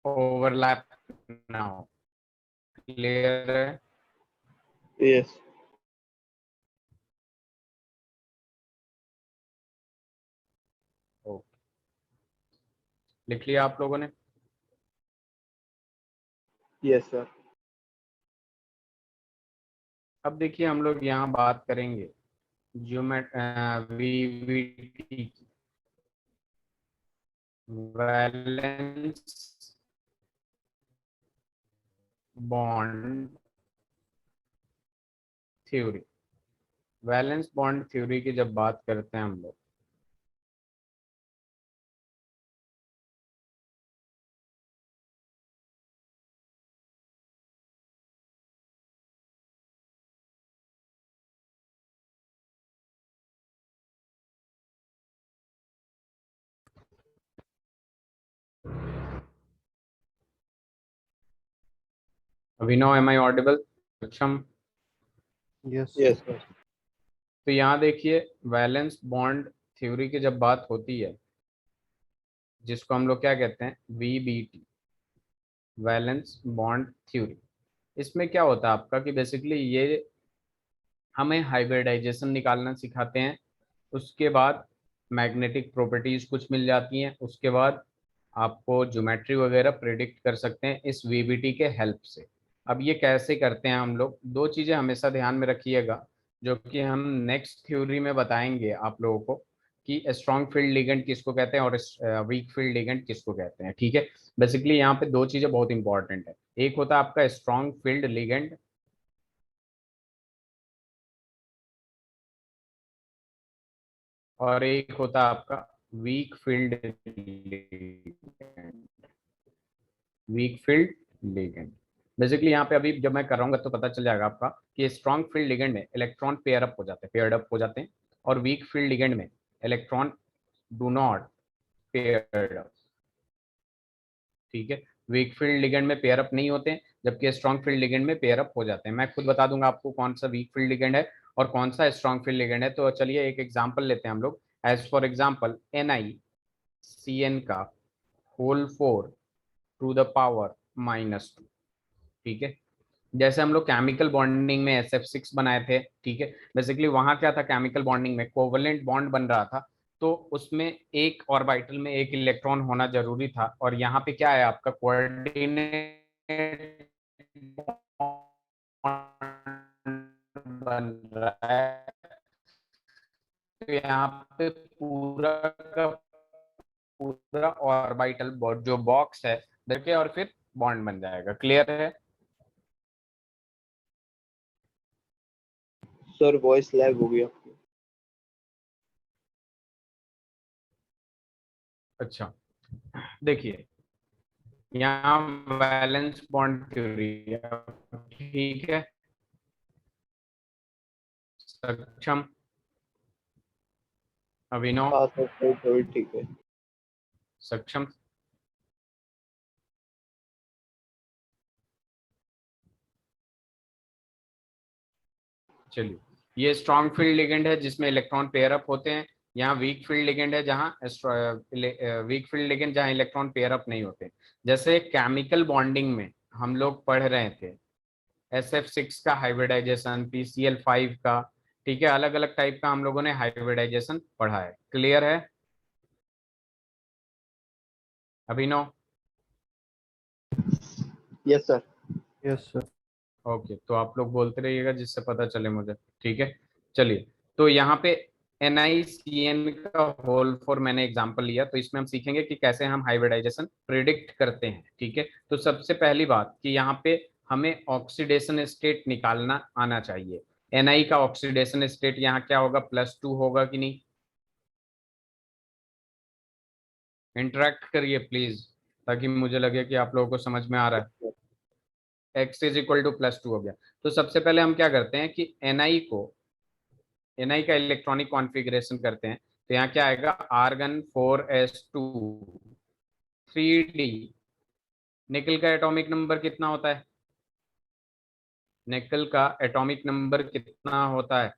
ओवरलैप ना हो। क्लियर है? यस। ओके, लिख लिया आप लोगों ने? Yes sir. अब देखिए हम लोग यहाँ बात करेंगे ज्योमेट वीवीटी की, valence bond theory. Valence bond theory की जब बात करते हैं हम लोग, अभिनव एम आई ऑडिबल, सक्षम? Yes yes sir. सर। तो यहाँ देखिए वैलेंस बॉन्ड थ्योरी की जब बात होती है, जिसको हम लोग क्या कहते हैं, वीबीटी, वैलेंस बॉन्ड थ्योरी, इसमें क्या होता है आपका कि बेसिकली ये हमें हाइब्रिडाइजेशन निकालना सिखाते हैं। उसके बाद मैग्नेटिक प्रॉपर्टीज कुछ मिल जाती हैं, उसके बाद आपको ज्योमेट्री वगैरह प्रिडिक्ट कर सकते हैं इस वीबीटी के हेल्प से। अब ये कैसे करते हैं हम लोग, दो चीज़ें हमेशा ध्यान में रखिएगा, जो कि हम नेक्स्ट थ्योरी में बताएंगे आप लोगों को, कि स्ट्रॉन्ग फील्ड लिगेंड किसको कहते हैं और वीक फील्ड लिगेंड किसको कहते हैं। ठीक है, बेसिकली यहाँ पे दो चीज़ें बहुत इंपॉर्टेंट है, एक होता है आपका स्ट्रॉन्ग फील्ड लिगेंड, और एक होता है आपका weak field ligand. Weak field ligand basically यहाँ पे अभी जब मैं कराऊंगा तो पता चल जाएगा आपका कि स्ट्रॉन्ग फील्ड लिगेंड में इलेक्ट्रॉन पेयर अप हो जाते हैं, पेयर्ड अप हो जाते हैं, और वीक फील्ड लिगेंड में electron do not paired up. ठीक है, वीक फील्ड लिगेंड में पेयर अप नहीं होते हैं, जबकि स्ट्रॉन्ग फील्ड लिगेंड में पेयर अप हो जाते हैं। मैं खुद बता दूंगा आपको कौन सा वीक फील्ड लिगेंड है और कौन सा स्ट्रॉन्ग फील्ड लिगेंड है। तो चलिए एक एग्जांपल लेते हैं हम लोग। एज फॉर एग्जांपल NiCN का होल 4 टू द पावर -2। ठीक है, जैसे हम लोग केमिकल बॉन्डिंग में SF6 बनाए थे। ठीक है, बेसिकली वहां क्या था, केमिकल बॉन्डिंग में कोवलेंट बॉन्ड बन रहा था, तो उसमें एक ऑर्बिटल में एक इलेक्ट्रॉन होना जरूरी था, और यहाँ पे क्या है आपका कोऑर्डिनेट बन रहा है। तो यहाँ पे पूरा का पूरा ऑर्बिटल जो बॉक्स है देखिए, और फिर बॉन्ड बन जाएगा। क्लियर है? सर वॉइस लैग हो गया। अच्छा, देखिए यहाँ वैलेंस बॉन्ड थ्योरी है, ठीक है। सक्षम, अभिनव, हाँ सर, थोड़ी ठीक है। सक्षम, चलिए। ये स्ट्रॉन्ग फील्ड लिगेंड है जिसमें इलेक्ट्रॉन पेयर अप होते हैं। यहाँ वीक फील्ड लिगेंड है जहाँ वीक फील्ड लिगेंड जहाँ इलेक्ट्रॉन पेयर अप नहीं होते। जैसे केमिकल बॉन्डिंग में हम लोग पढ़ रहे थे, SF6 का हाइब्रिडाइजेशन, PCl5 का, ठीक है, अलग अलग टाइप का हम लोगों ने हाइब्रिडाइजेशन पढ़ा है। क्लियर है Abhinav? Yes sir. Yes sir. Okay, तो आप लोग बोलते रहिएगा जिससे पता चले मुझे, ठीक है। चलिए, तो यहाँ पे NiCN का होल फॉर मैंने एग्जांपल लिया, तो इसमें हम सीखेंगे कि कैसे हम हाइब्रिडाइजेशन प्रिडिक्ट करते हैं, ठीक है। तो सबसे पहली बात कि यहाँ पे हमें ऑक्सीडेशन स्टेट निकालना आना चाहिए। Ni का ऑक्सीडेशन स्टेट यहाँ क्या होगा, +2 होगा कि नहीं? इंटरेक्ट करिए प्लीज, ताकि मुझे लगे कि आप लोगों को समझ में आ रहा है। x इज इक्वल टू +2 हो गया। तो सबसे पहले हम क्या करते हैं कि Ni का इलेक्ट्रॉनिक कॉन्फ़िगरेशन करते हैं। तो यहाँ क्या आएगा, आर्गन 4s2 3d। निकल का एटॉमिक नंबर कितना होता है? निकल का एटॉमिक नंबर कितना होता है?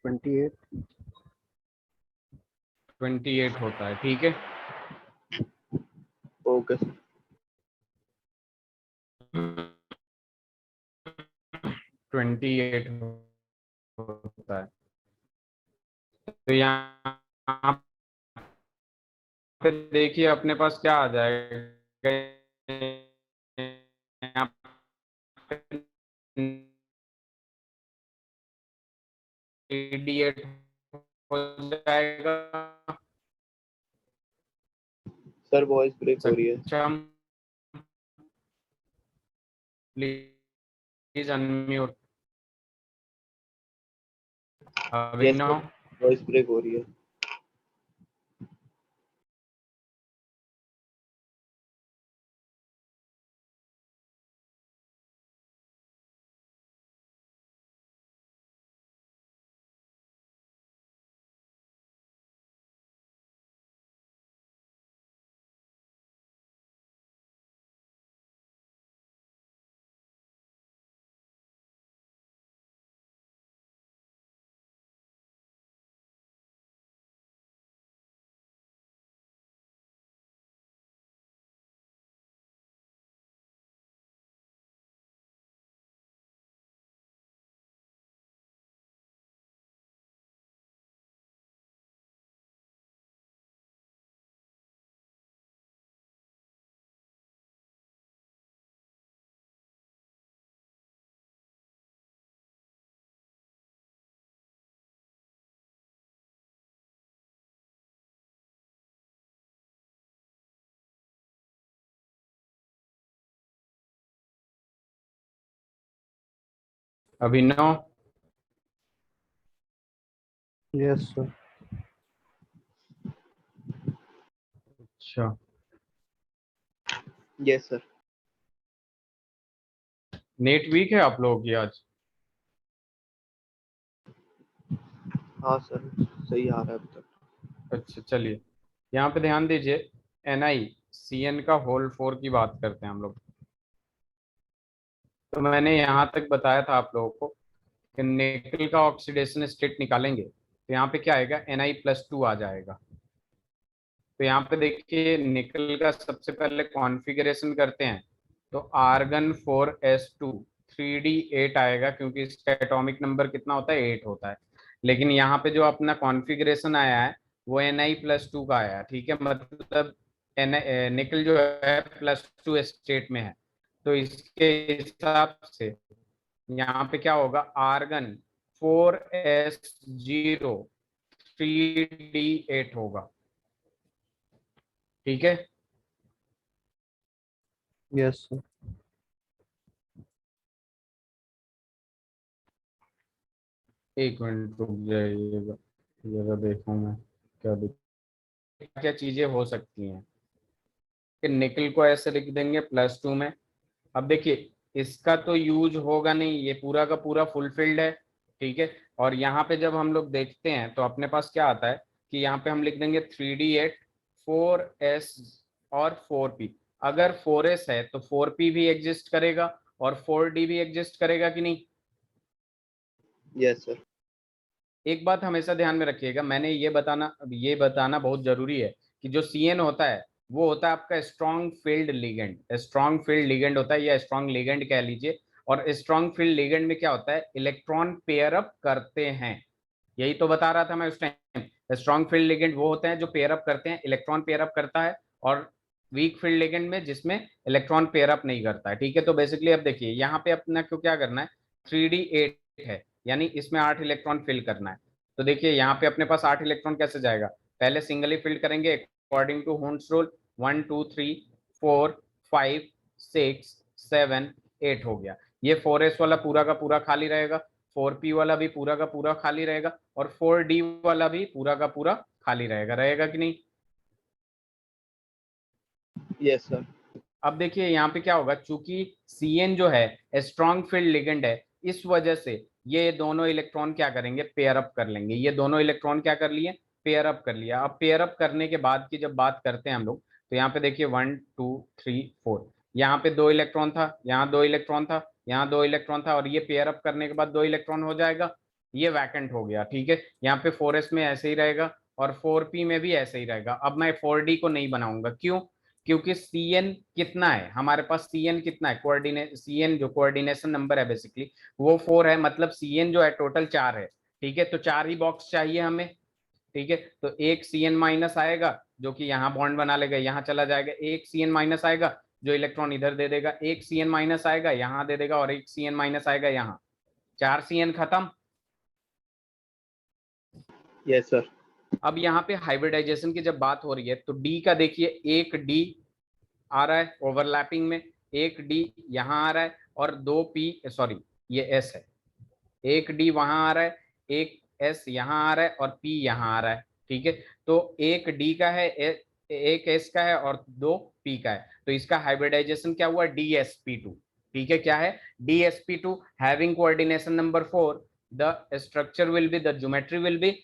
ट्वेंटी एट 28 होता है, ठीक है। Okay sir. 28 होता है। तो यहाँ पे देखिए अपने पास क्या आ जाएगा, यहाँ पे 88 हो जाएगा। सर वॉइस ब्रेक हो रही है। Saksham, please unmute. Yes sir, Abhinav, voice break हो रही है। Abhinav, yes sir. अच्छा, यस सर। नेट वीक है आप लोगों की आज? हाँ सर, सही आ रहा है अब तक। अच्छा चलिए, यहाँ पे ध्यान दीजिए, NiCN का होल 4 की बात करते हैं हम लोग। तो मैंने यहाँ तक बताया था आप लोगों को कि निकल का ऑक्सीडेशन स्टेट निकालेंगे तो यहाँ पे क्या आएगा, Na+2 आ जाएगा। तो यहाँ पे देखिए निकल का सबसे पहले कॉन्फ़िगरेशन करते हैं, तो आर्गन 4s2 3d8 आएगा, क्योंकि इसका एटॉमिक नंबर कितना होता है, 8 होता है। लेकिन यहाँ पे जो अपना कॉन्फ़िगरेशन आया है वो Na+2 का आया है, ठीक है, मतलब निकल जो है +2 स्टेट में है। तो इसके हिसाब से यहाँ पे क्या होगा, आर्गन 4s0 3d8 होगा, ठीक है। Yes sir. एक मिनट रुक जाइएगा, जरा देखूं मैं क्या क्या चीजें हो सकती हैं कि निकल को ऐसे लिख देंगे +2 में। अब देखिए इसका तो यूज होगा नहीं, ये पूरा का पूरा फुलफिल्ड है, ठीक है। और यहाँ पे जब हम लोग देखते हैं तो अपने पास क्या आता है कि यहाँ पे हम लिख देंगे 3d8 4s और 4p। अगर 4s है तो 4p भी एग्जिस्ट करेगा और 4d भी एग्जिस्ट करेगा कि नहीं। Yes sir. एक बात हमेशा ध्यान में रखिएगा, मैंने ये बताना बहुत जरूरी है कि जो CN होता है वो होता है आपका strong field ligand. Strong field ligand होता है या स्ट्रॉन्ग लिगेंड कह लीजिए। और स्ट्रॉन्ग फील्ड लिगेंड में क्या होता है, इलेक्ट्रॉन पेयर अप करते हैं। यही तो बता रहा था मैं उस टाइम, स्ट्रॉन्ग फील्ड लिगेंड वो होते हैं जो पेयर अप करते हैं, इलेक्ट्रॉन पेयर अप करता है। और वीक फील्ड लिगेंड में जिसमें इलेक्ट्रॉन पेयर अप नहीं करता है, ठीक है। तो बेसिकली अब देखिए यहाँ पे अपना को क्या करना है, 3d8 है, यानी इसमें 8 इलेक्ट्रॉन फिल करना है। तो देखिए यहाँ पे अपने पास 8 इलेक्ट्रॉन कैसे जाएगा, पहले सिंगली फिल करेंगे अकॉर्डिंग टू हुंस रूल, 1 2 3 4 5 6 7 8 हो गया। ये 4s वाला पूरा का पूरा खाली रहेगा, 4p वाला भी पूरा का पूरा खाली रहेगा, और 4d वाला भी पूरा का पूरा खाली रहेगा, रहेगा कि नहीं। Yes sir. अब देखिए यहाँ पे क्या होगा, चूंकि CN जो है स्ट्रॉन्ग फील्ड लिगेंड है, इस वजह से ये दोनों इलेक्ट्रॉन क्या करेंगे, पेयर अप कर लेंगे। ये दोनों इलेक्ट्रॉन क्या कर लिए, पेयर अप कर लिया। अब पेयर अप करने के बाद की जब बात करते हैं हम लोग, तो यहाँ पे देखिए 1 2 3 4, यहाँ पे 2 इलेक्ट्रॉन था, यहाँ 2 इलेक्ट्रॉन था, यहाँ 2 इलेक्ट्रॉन था, और ये पेयर अप करने के बाद 2 इलेक्ट्रॉन हो जाएगा, ये वैकेंट हो गया, ठीक है। यहाँ पे 4s में ऐसे ही रहेगा और 4p में भी ऐसे ही रहेगा। अब मैं 4d को नहीं बनाऊंगा, क्यों, क्योंकि CN कितना है हमारे पास, CN कितना है, CN जो कोऑर्डिनेशन नंबर है बेसिकली वो 4 है, मतलब CN जो है टोटल 4 है, ठीक है। तो 4 ही बॉक्स चाहिए हमें, ठीक है। तो एक CN माइनस आएगा जो कि यहाँ बॉन्ड बना लेगा, यहाँ चला जाएगा, एक CN माइनस आएगा जो इलेक्ट्रॉन इधर दे देगा, एक CN माइनस आएगा यहाँ दे देगा, और एक CN माइनस आएगा यहाँ, 4 CN खत्म। Yes sir. अब यहाँ पे हाइब्रिडाइजेशन की जब बात हो रही है तो D का देखिए, एक D आ रहा है ओवरलैपिंग में, एक डी यहाँ आ रहा है, और 2p, सॉरी ये s है, एक डी वहां आ रहा है, एक s यहाँ आ रहा है, और p यहाँ आ रहा है, ठीक है। तो एक d का है, एक s का है, और 2p का है। तो इसका हाइब्रिडाइजेशन क्या हुआ, DsP2, ठीक है। क्या है, DsP2 having coordination number 4, the structure will be, the geometry will be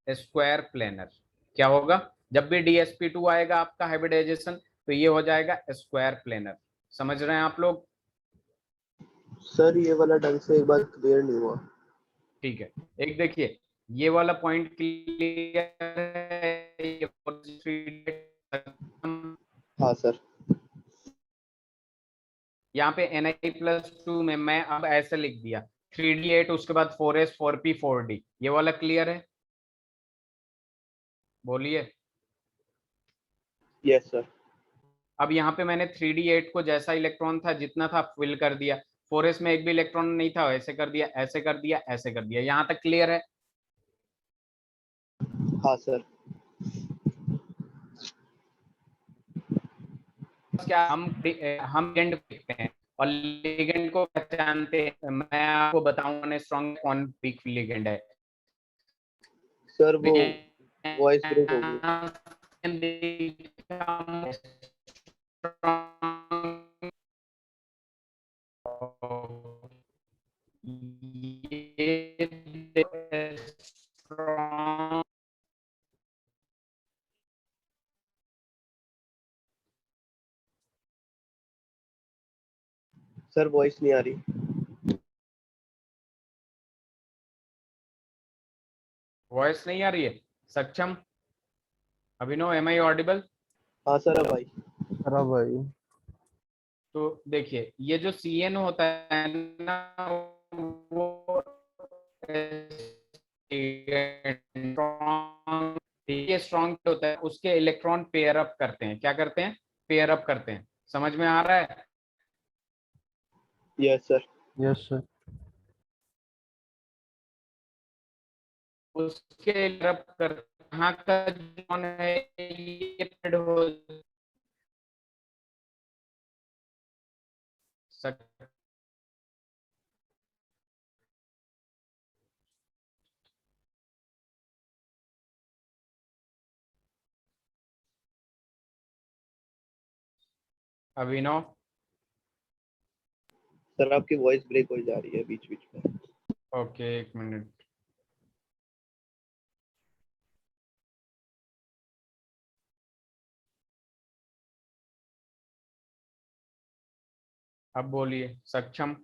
square planar. क्या होगा, जब भी DsP2 आएगा आपका हाइब्रिडाइजेशन, तो ये हो जाएगा स्क्वायर प्लेनर। समझ रहे हैं आप लोग। सर ये वाला ढंग से एक बार क्लियर नहीं हुआ। ठीक है, एक देखिए ये वाला पॉइंट क्लियर है, हाँ सर। यहाँ पे Ni+2 में मैं अब ऐसे लिख दिया 3d8, उसके बाद 4s 4p 4d, ये वाला क्लियर है, बोलिए। Yes sir. अब यहाँ पे मैंने 3d8 को जैसा इलेक्ट्रॉन था जितना था फिल कर दिया, 4s में एक भी इलेक्ट्रॉन नहीं था, ऐसे कर दिया, ऐसे कर दिया, ऐसे कर दिया, यहाँ तक क्लियर है। हाँ सर। क्या हम लिगेंड को देखते हैं और लिगेंड को पहचानते हैं, मैं आपको बताऊंगा स्ट्रॉन्ग कौन वीक लिगेंड है। सर वो वॉइस ब्रेक हो गई। ये strong सर वॉइस नहीं आ रही। वॉइस नहीं आ रही है। सक्षम, अभिनव, एम आई ऑडिबल? हाँ सर अब आई। अरे भाई तो देखिए ये जो सी एन होता है ना, वो स्ट्रॉन्ग होता है, उसके इलेक्ट्रॉन पेयर अप करते हैं। क्या करते हैं? पेयर अप करते हैं। समझ में आ रहा है? Yes sir. Yes sir. उसके पेयर अप कर, कहाँ का जॉन है ये पेड हो सकता। अभिनव, सर आपकी वॉइस ब्रेक हो जा रही है बीच बीच में। ओके एक मिनट। अब बोलिए Saksham,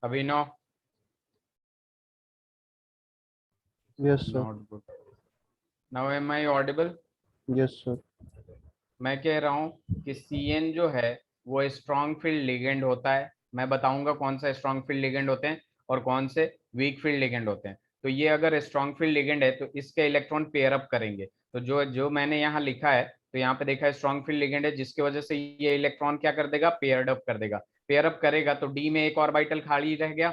Abhinav. Yes sir. Not good. Now am I audible? Yes sir. मैं कह रहा हूँ कि CN जो है वो स्ट्रॉन्ग फील्ड लिगेंड होता है। मैं बताऊंगा कौन सा स्ट्रॉन्ग फील्ड लिगेंड होते हैं और कौन से वीक फील्ड लिगेंड होते हैं। तो ये अगर स्ट्रॉन्ग फील्ड लिगेंड है तो इसके इलेक्ट्रॉन पेयर अप करेंगे। तो जो जो मैंने यहाँ लिखा है, तो यहाँ पे देखा है स्ट्रॉन्ग फील्ड लिगेंड है, जिसकी वजह से ये इलेक्ट्रॉन क्या कर देगा? पेयर्ड अप कर देगा। पेयर अप करेगा तो डी में एक ऑर्बिटल खाली रह गया,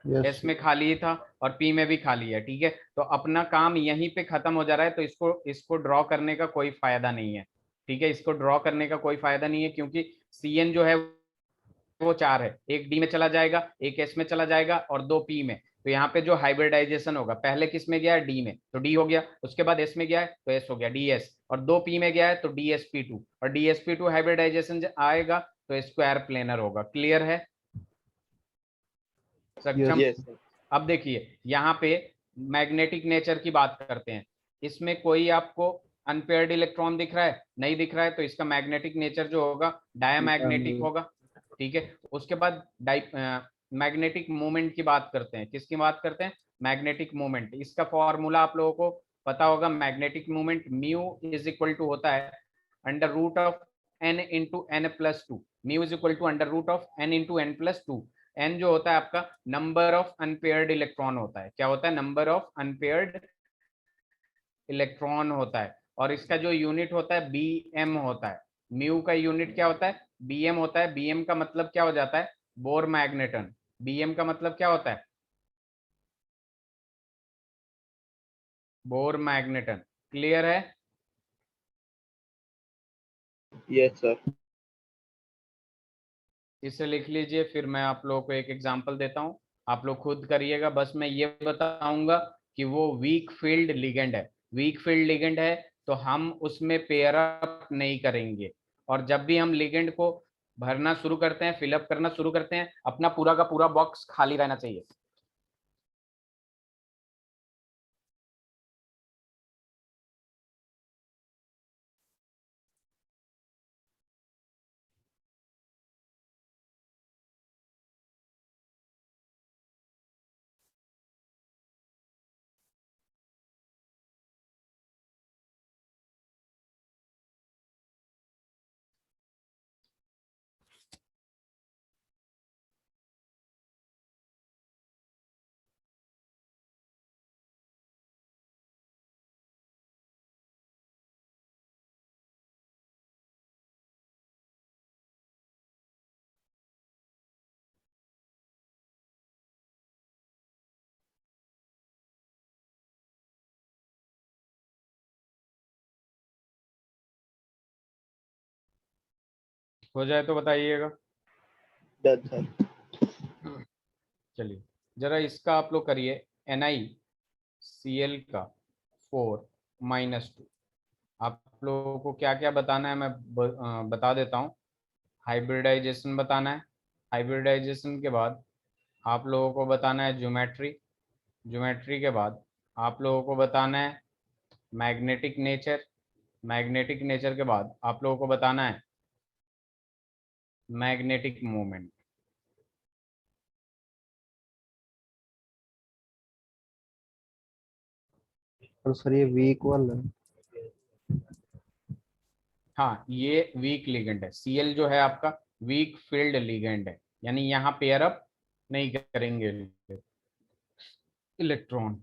यस एस में खाली ही था और पी में भी खाली है। ठीक है, तो अपना काम यहीं पे खत्म हो जा रहा है। तो इसको इसको ड्रॉ करने का कोई फायदा नहीं है। ठीक है, इसको ड्रॉ करने का कोई फायदा नहीं है, क्योंकि CN जो है वो 4 है। एक डी में चला जाएगा, एक एस में चला जाएगा और दो पी में। तो यहाँ पे जो हाइब्रिडाइजेशन होगा, पहले किस में गया है? डी में, तो डी हो गया। उसके बाद एस में गया है तो एस हो गया, डी एस। और दो पी में गया है तो DsP2, और DsP2 हाइब्रिडाइजेशन आएगा तो स्क्वायर प्लेनर होगा। क्लियर है यस। सक्षम? Yes sir. अब देखिए यहाँ पे मैग्नेटिक नेचर की बात करते हैं। इसमें कोई आपको अनपेयर्ड इलेक्ट्रॉन दिख रहा है? नहीं दिख रहा है, तो इसका मैग्नेटिक नेचर जो होगा डायमैग्नेटिक होगा। ठीक है, उसके बाद मैग्नेटिक मोमेंट की बात करते हैं। किसकी बात करते हैं? Magnetic moment. इसका फॉर्मूला आप लोगों को पता होगा। Magnetic moment mu is equal to होता है under root of n into N plus two. Mu is equal to under root of n into N plus two. N जो होता है आपका नंबर ऑफ अनपेयर्ड इलेक्ट्रॉन होता है। क्या होता है? नंबर ऑफ अनपेयर्ड इलेक्ट्रॉन होता है। और इसका जो यूनिट होता है BM होता है। म्यू का यूनिट क्या होता है? BM होता है। BM का मतलब क्या हो जाता है? Bore magneton. BM का मतलब क्या होता है? Bore magneton. क्लियर है? Yes sir. इसे लिख लीजिए, फिर मैं आप लोगों को एक एग्जांपल देता हूं। आप लोग खुद करिएगा। बस मैं ये बताऊंगा कि वो वीक फील्ड लिगेंड है। वीक फील्ड लिगेंड है तो हम उसमें पेयर अप नहीं करेंगे। और जब भी हम लिगेंड को भरना शुरू करते हैं, फिलअप करना शुरू करते हैं, अपना पूरा का पूरा बॉक्स खाली रहना चाहिए। हो जाए तो बताइएगा। Done sir. चलिए जरा इसका आप लोग करिए। NiCl का 4 - 2। आप लोगों को क्या क्या बताना है मैं बता देता हूँ। हाइब्रिडाइजेशन बताना है, हाइब्रिडाइजेशन के बाद आप लोगों को बताना है ज्योमेट्री। ज्योमेट्री के बाद आप लोगों को बताना है मैग्नेटिक नेचर। मैग्नेटिक नेचर के बाद आप लोगों को बताना है मैग्नेटिक मोमेंट। और सर ये वीक वाला है। हाँ, ये वीक लिगेंड है। Cl जो है आपका वीक फील्ड लिगेंड है, यानी यहाँ पेयर अप नहीं करेंगे इलेक्ट्रॉन।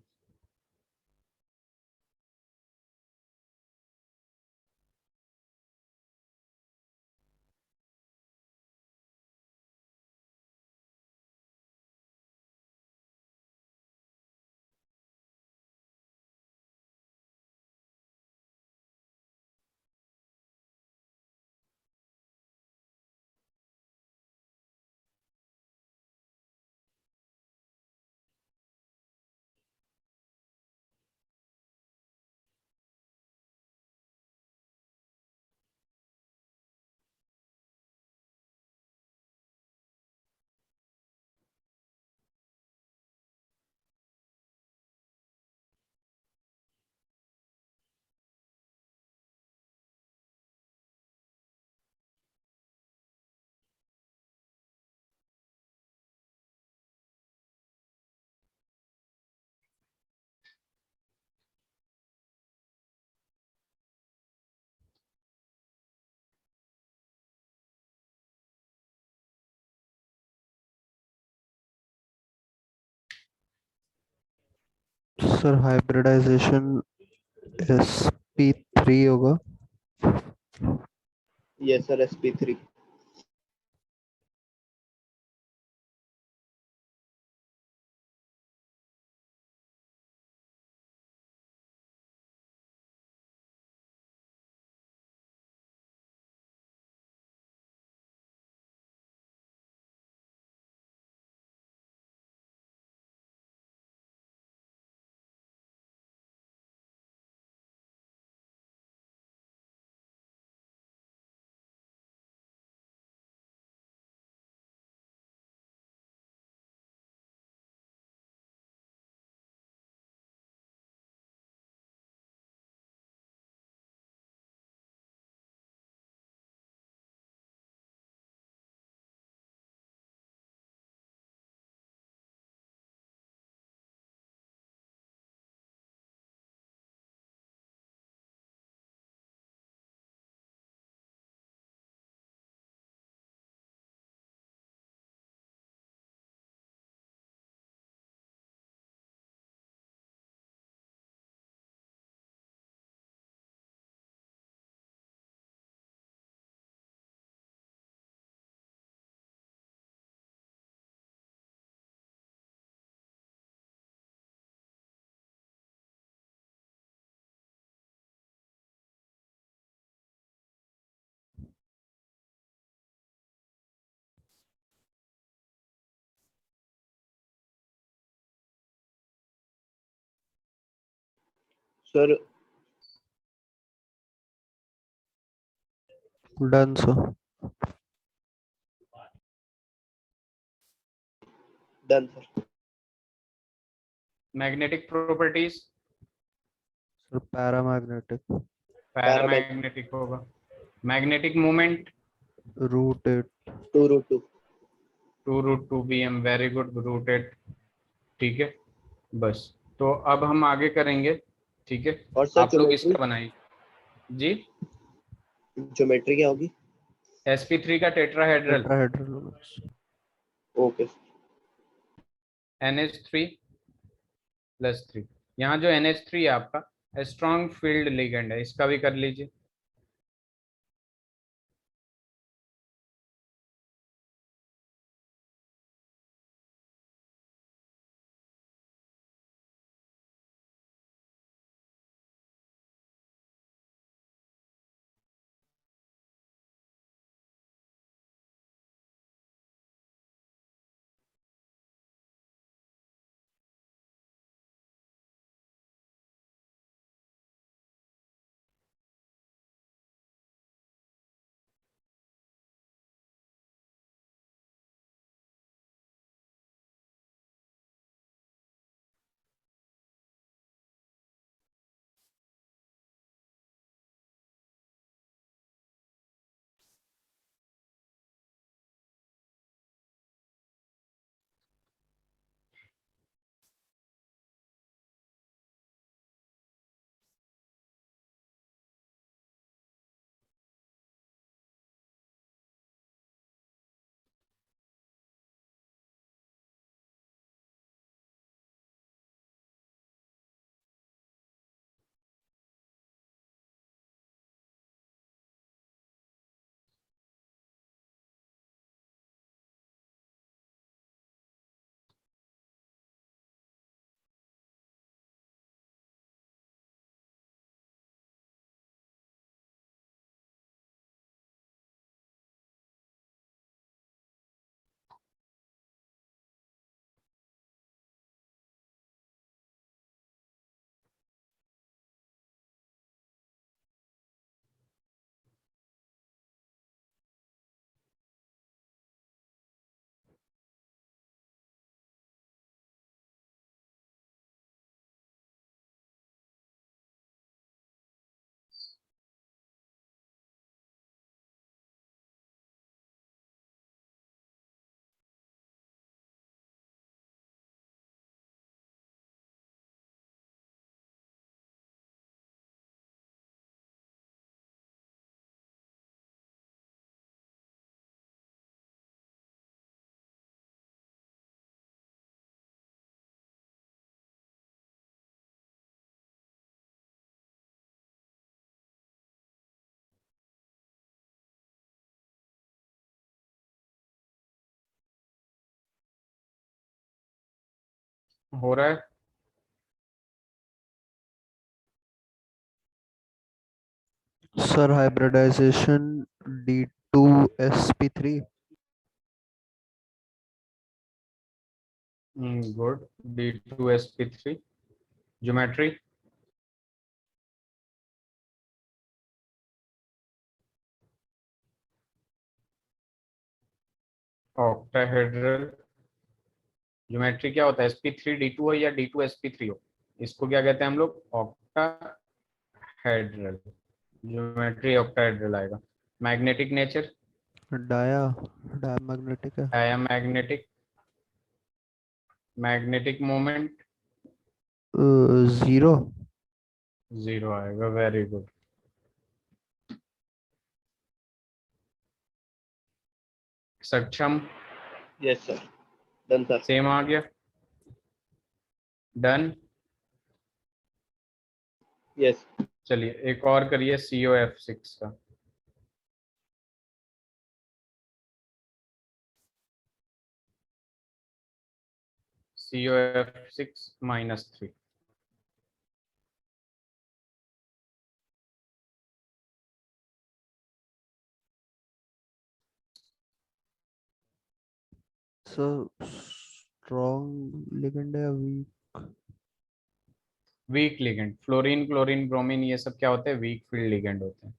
सर हाइब्रिडाइजेशन sp3 होगा। Yes sir, sp3। Sir done sir. Done sir. Magnetic properties sir paramagnetic. Paramagnetic paramagnetic होगा। Magnetic moment rooted. 2√2। 2√2 pm, very good, rooted. ठीक है, बस। तो अब हम आगे करेंगे। ठीक है, और सर आप लोग ज्योमेट्री, इसका बनाइए जी। ज्योमेट्री क्या होगी? sp3 का टेट्राहेड्रल टेट्राहेड्रल होगा। ओके। NH3+3। यहाँ जो NH3 है आपका स्ट्रॉन्ग फील्ड लिगेंड है, इसका भी कर लीजिए। हो रहा है? Sir hybridization D2sp3। Good. D2sp3 geometry. Octahedral geometry क्या होता है? sp3d2 हो या D2sp3 हो, इसको क्या कहते हैं हम लोग? ऑक्टाहेड्रल ज्योमेट्री ऑक्टाहेड्रल आएगा। Magnetic nature? डायमैग्नेटिक है। डायमैग्नेटिक। Magnetic moment? 0। जीरो आएगा। Very good. Saksham? Yes sir, done sir. Same आ गया। डन। यस। चलिए एक और करिए COF6 का। COF6-3। सर स्ट्रॉन्ग लिगेंड है या weak? Weak ligand. Fluorine, chlorine, bromine, ये सब क्या होते हैं? वीक फील्ड लिगेंड होते हैं।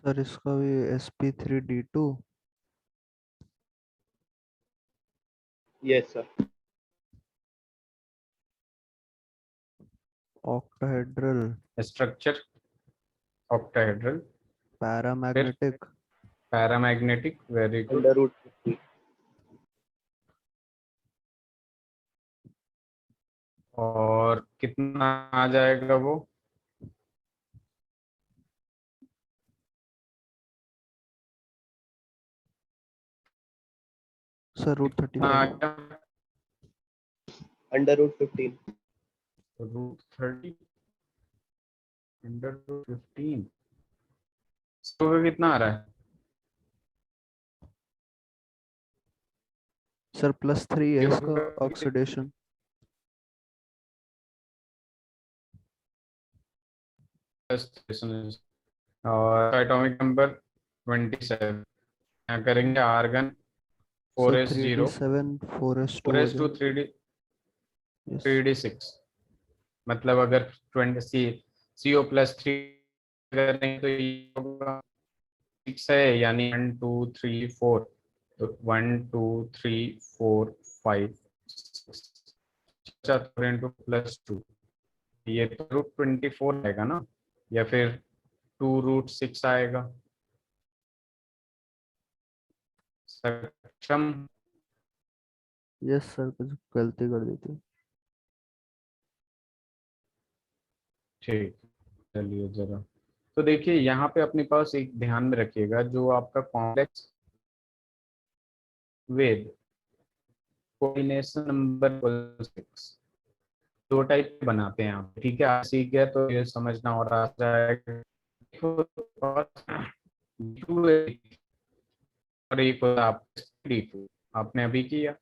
सर इसका भी sp3d2। Yes sir. Octahedral. Structure octahedral. फिर paramagnetic. Paramagnetic. Very good. Under root 50। और कितना आ जाएगा वो? सर रूट कितना आ 35। गया? Under root 15। √30 √15। इसको कितना आ रहा है? सर +3 है ये इसका होगा ऑक्सीडेशन। और एटॉमिक नंबर 27। यहाँ करेंगे argon sir 4s0 3d7 4s2 हो 4s2 जाए। 3d yes. 3d6। मतलब अगर 20 CO+3 करेंगे तो ये होगा 6 है, यानी 1 2 3 4। तो 1 2 3 4 5 6 इंटू +2, ये तो √24 आएगा ना, या फिर 2√6 आएगा। सक्षम? यस सर कुछ गलती कर दी थी। ठीक। चलिए जरा, तो देखिए यहाँ पे अपने पास एक ध्यान में रखिएगा, जो आपका कॉम्प्लेक्स विद कोऑर्डिनेशन नंबर 6 दो टाइप बनाते हैं आप, ठीक है? आप सीख गए तो ये समझना और आ जाएगा। देखो, और एक होता है आप D2, आपने अभी किया।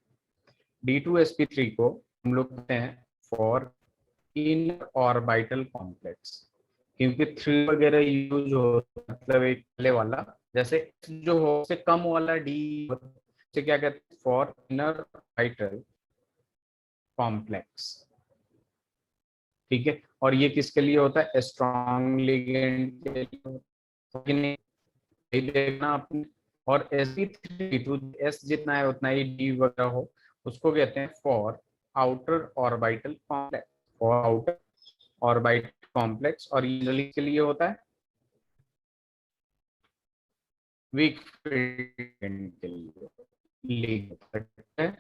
D2sp3 को हम लोग कहते हैं फॉर इन ऑर्बिटल कॉम्प्लेक्स, क्योंकि थ्री वगैरह यूज हो, मतलब एक पहले वाला जैसे जो हो से कम वाला डी से क्या कहते हैं? For inner orbital complex. ठीक है, और ये किसके लिए होता है? स्ट्रॉन्ग लिगेंड के लिए होता है कि नहीं? देखना आपने, और sp3 s जितना है उतना ही d वगैरह हो, उसको कहते हैं for outer orbital complex, for outer orbital complex. और यूजुअली के लिए होता है वीक फील्ड के लिए लीड करता है।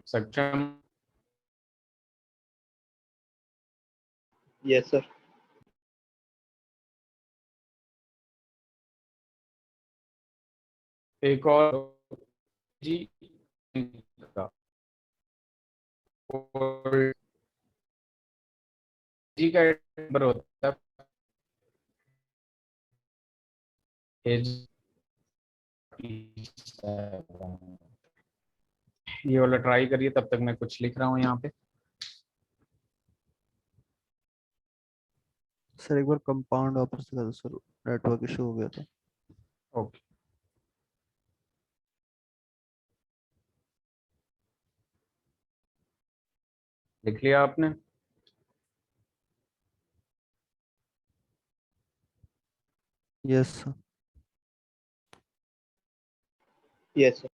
सक्षम? Yes sir. एक और जी का जी का नंबर होता है ये वाला ट्राई करिए, तब तक मैं कुछ लिख रहा हूँ यहाँ पे। सर एक बार कंपाउंड वापस दिखा दो सर, नेटवर्क इशू हो गया था। ओके, लिख लिया आपने? Yes sir. Yes sir.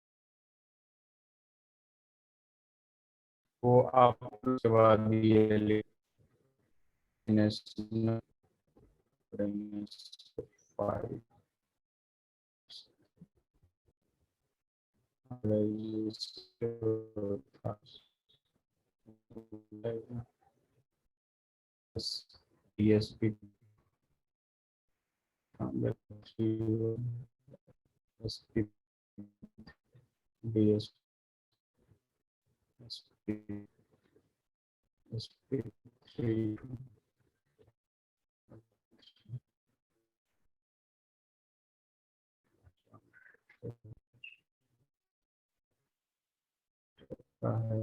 वो आप उसके बाद ये लिख फाइव DSP SP3 का है।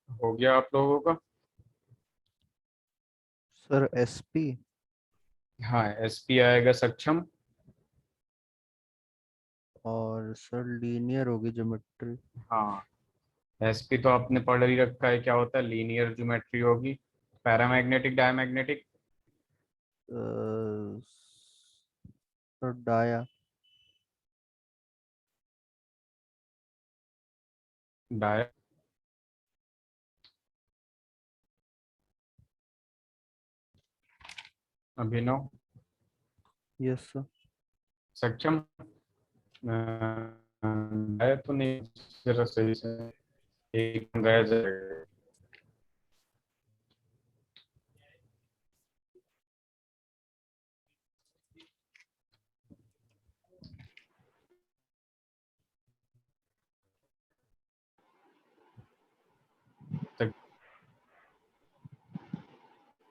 हो गया आप लोगों का? सर एसपी हाँ, SP आएगा सक्षम। और सर लीनियर होगी ज्योमेट्री। हाँ, SP तो आपने पढ़ ही रखा है, क्या होता है, लीनियर ज्योमेट्री होगी। Paramagnetic, diamagnetic? Sir dia. Dia? Abhinav? Yes sir. Saksham? Dia तो नहीं, जरा सही से एक रह जाएगा।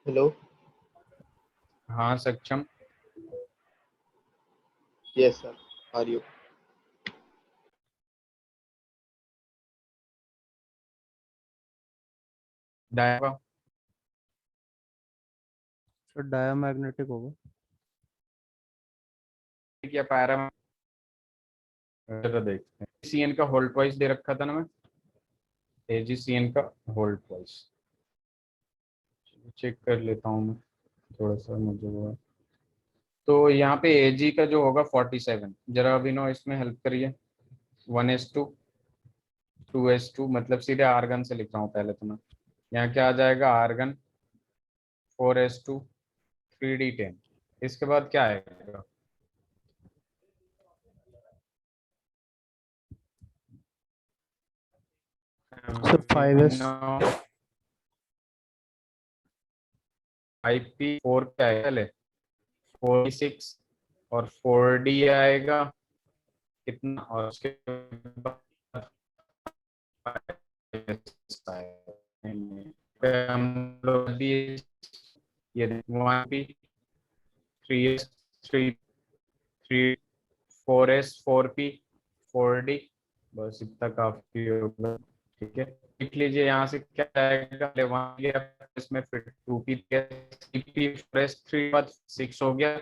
हेलो। हाँ Saksham. Yes sir, are you? डायवा। सर डायमैग्नेटिक होगा। क्या पैरा तो देखते हैं। सीएन का होल्ड वाइज दे रखा था ना मैं, एजीसीएन का होल्ड वाइज चेक कर लेता हूँ मैं, थोड़ा सा मुझे वो। तो यहाँ पे एजी का जो होगा 47, जरा अभिनव इसमें हेल्प करिए। 1s2 2s2 मतलब सीधे आर्गन से लिख रहा हूँ पहले तो मैं। यहाँ क्या आ जाएगा, आर्गन 4s2 3d10। इसके बाद क्या आएगा, सर 5s। 5p 4 पे आएगा पहले 46 और 4d आएगा कितना, और उसके बाद हम लोग भी ये 1p 3s 3 4s 4p 4d, बस इतना काफी होगा। ठीक है, देख लीजिए यहाँ से क्या आएगा, इसमें फिर 2p 3p 4s 3 बाद 6 हो गया,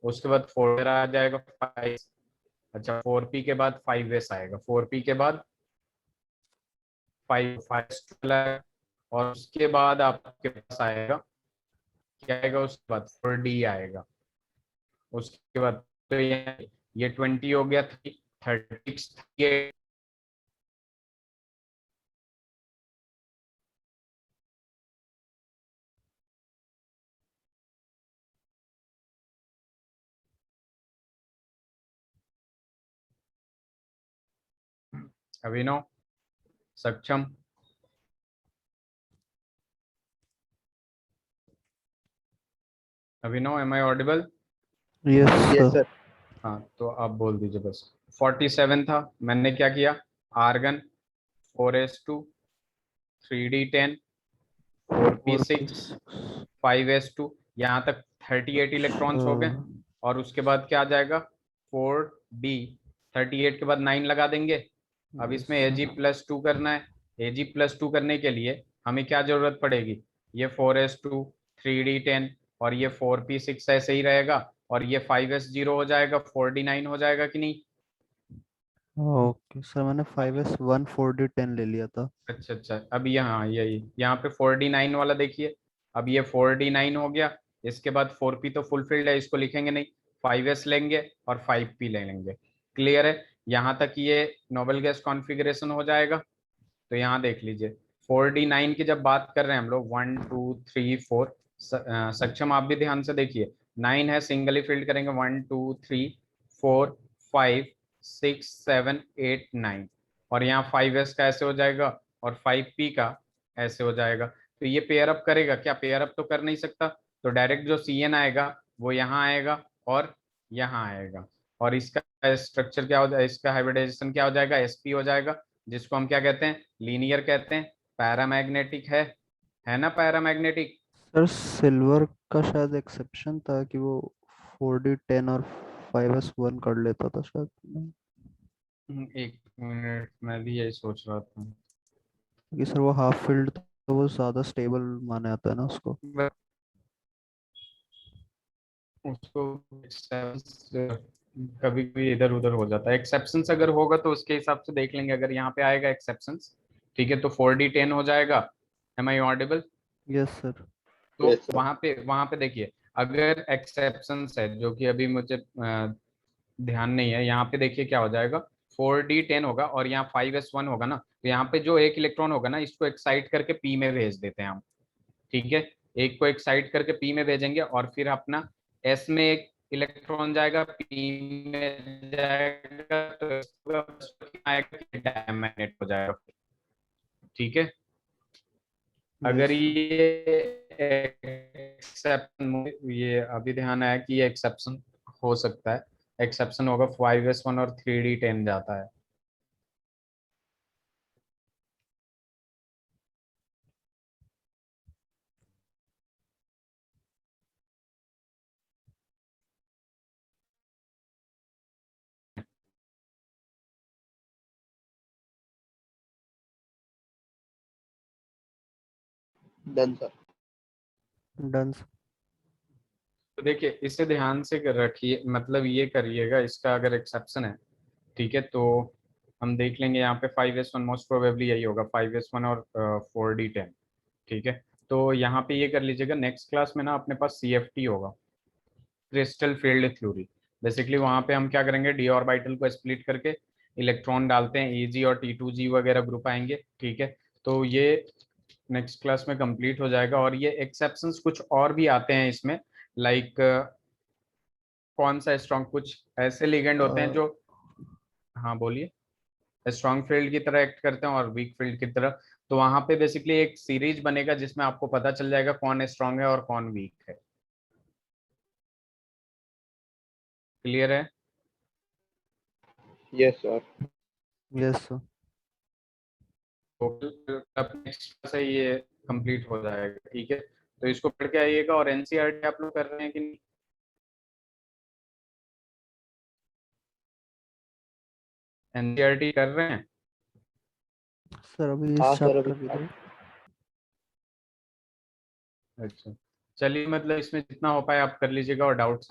उसके बाद 4 आ जाएगा 5। अच्छा 4p के बाद 5s आएगा, 4p के बाद 5 और उसके बाद आपके पास आएगा क्या आएगा, उसके बाद 4d आएगा। उसके बाद तो ये 20 हो गया, 36 38। Abhinav, Saksham, Abhinav am I audible? Yes yes sir. Sir. हाँ तो आप बोल दीजिए बस। 47 था, मैंने क्या किया, argon 4s2 3d10 4 4p6 6। 5s2, यहाँ तक 38 इलेक्ट्रॉन्स हो गए। और उसके बाद क्या आ जाएगा, 4d। 38 के बाद 9 लगा देंगे। अब यस इसमें सर। Ag+2 करना है। Ag+2 करने के लिए हमें क्या जरूरत पड़ेगी, ये 4s2 3d10 और ये 4p6 ऐसे ही रहेगा, और ये 5s0 हो जाएगा, 4d9 हो जाएगा कि नहीं। ओके सर, मैंने 5s 1 4d10 ले लिया था। अच्छा अच्छा, अब यहाँ यही यहाँ पे 4d9 वाला देखिए, अब ये 4d9 हो गया। इसके बाद 4p तो फुलफिल्ड है, इसको लिखेंगे नहीं, 5s लेंगे और 5p ले लेंगे। क्लियर है, यहाँ तक ये नोबल गैस कॉन्फ़िगरेशन हो जाएगा। तो यहाँ देख लीजिए 4d9 की जब बात कर रहे हैं हम लोग, 1 2 3 4, सक्षम आप भी ध्यान से देखिए, 9 है सिंगली फिल्ड करेंगे, 1 2 3 4 5 6 7 8 9, और यहाँ 5s का ऐसे हो जाएगा और 5p का ऐसे हो जाएगा। तो ये पेयर अप करेगा क्या, पेयर अप तो कर नहीं सकता, तो डायरेक्ट जो CN आएगा वो यहाँ आएगा और यहाँ आएगा। और इसका स्ट्रक्चर क्या हो जाएगा, इसका हाइब्रिडाइजेशन क्या हो जाएगा, sp हो जाएगा, जिसको हम क्या कहते हैं, लीनियर कहते हैं, पैरामैग्नेटिक है ना, पैरामैग्नेटिक। सर सिल्वर का शायद एक्सेप्शन था कि वो 4d10 और 5s 1 कर लेता था शायद नहीं? एक मिनट, मैं भी यही सोच रहा था। क्योंकि सर वो हाफ फील्ड तो वो ज्यादा स्टेबल माना जाता है ना उसको। उसको कभी कभी इधर उधर हो जाता है, एक्सेप्शंस अगर होगा तो उसके हिसाब से देख लेंगे। अगर यहाँ पे आएगा एक्सेप्शंस, ठीक है, तो 4d10 हो जाएगा। Am I audible? Yes sir. तो यस सर। वहां पे देखिए, अगर एक्सेप्शंस है जो कि अभी मुझे ध्यान नहीं है, यहाँ पे देखिए क्या हो जाएगा, 4d10 होगा और यहाँ 5s1 होगा ना, तो यहाँ पे जो एक इलेक्ट्रॉन होगा ना, इसको एक्साइट करके p में भेज देते हैं हम। ठीक है, एक को एक्साइट करके p में भेजेंगे और फिर अपना s में एक इलेक्ट्रॉन जाएगा, p में जाएगा, तो डायमैग्नेट हो जाएगा। ठीक है, अगर यस सर। ये एक्सेप्शन, ये अभी ध्यान आया कि ये एक्सेप्शन हो सकता है, एक्सेप्शन होगा 5s1 और 3d10 जाता है। Done sir. डन। तो देखिए इसे ध्यान से रखिए, मतलब ये करिएगा, इसका अगर एक्सेप्शन है, ठीक है, तो हम देख लेंगे यहाँ पे 5s1 मोस्ट प्रोबेबली यही होगा, 5s1 और 4d10, ठीक है। तो यहाँ पे ये कर लीजिएगा, नेक्स्ट क्लास में ना अपने पास CFT होगा, क्रिस्टल फील्ड थ्योरी। बेसिकली वहाँ पे हम क्या करेंगे, डी ऑर्बिटल को स्प्लिट करके इलेक्ट्रॉन डालते हैं, EG और T2G वगैरह ग्रुप आएंगे, ठीक है। तो ये नेक्स्ट क्लास में कंप्लीट हो जाएगा, और ये एक्सेप्शंस कुछ और भी आते हैं इसमें, लाइक कौन सा स्ट्रॉन्ग, कुछ ऐसे लिगेंड होते हैं जो, हाँ बोलिए, स्ट्रॉन्ग फील्ड की तरह एक्ट करते हैं और वीक फील्ड की तरह। तो वहां पे बेसिकली एक सीरीज बनेगा जिसमें आपको पता चल जाएगा कौन स्ट्रॉन्ग है और कौन वीक है। क्लियर है? Yes sir. Yes sir. तो अब नेक्स्ट से ये कंप्लीट हो जाएगा, ठीक है। तो इसको पढ़ के आइएगा। और NCERT आप लोग कर रहे हैं कि नहीं? NCERT कर रहे हैं? सर अभी इस हाँ सर अभी। चैप्टर की तो अच्छा, चलिए, मतलब इसमें जितना हो पाए आप कर लीजिएगा, और डाउट्स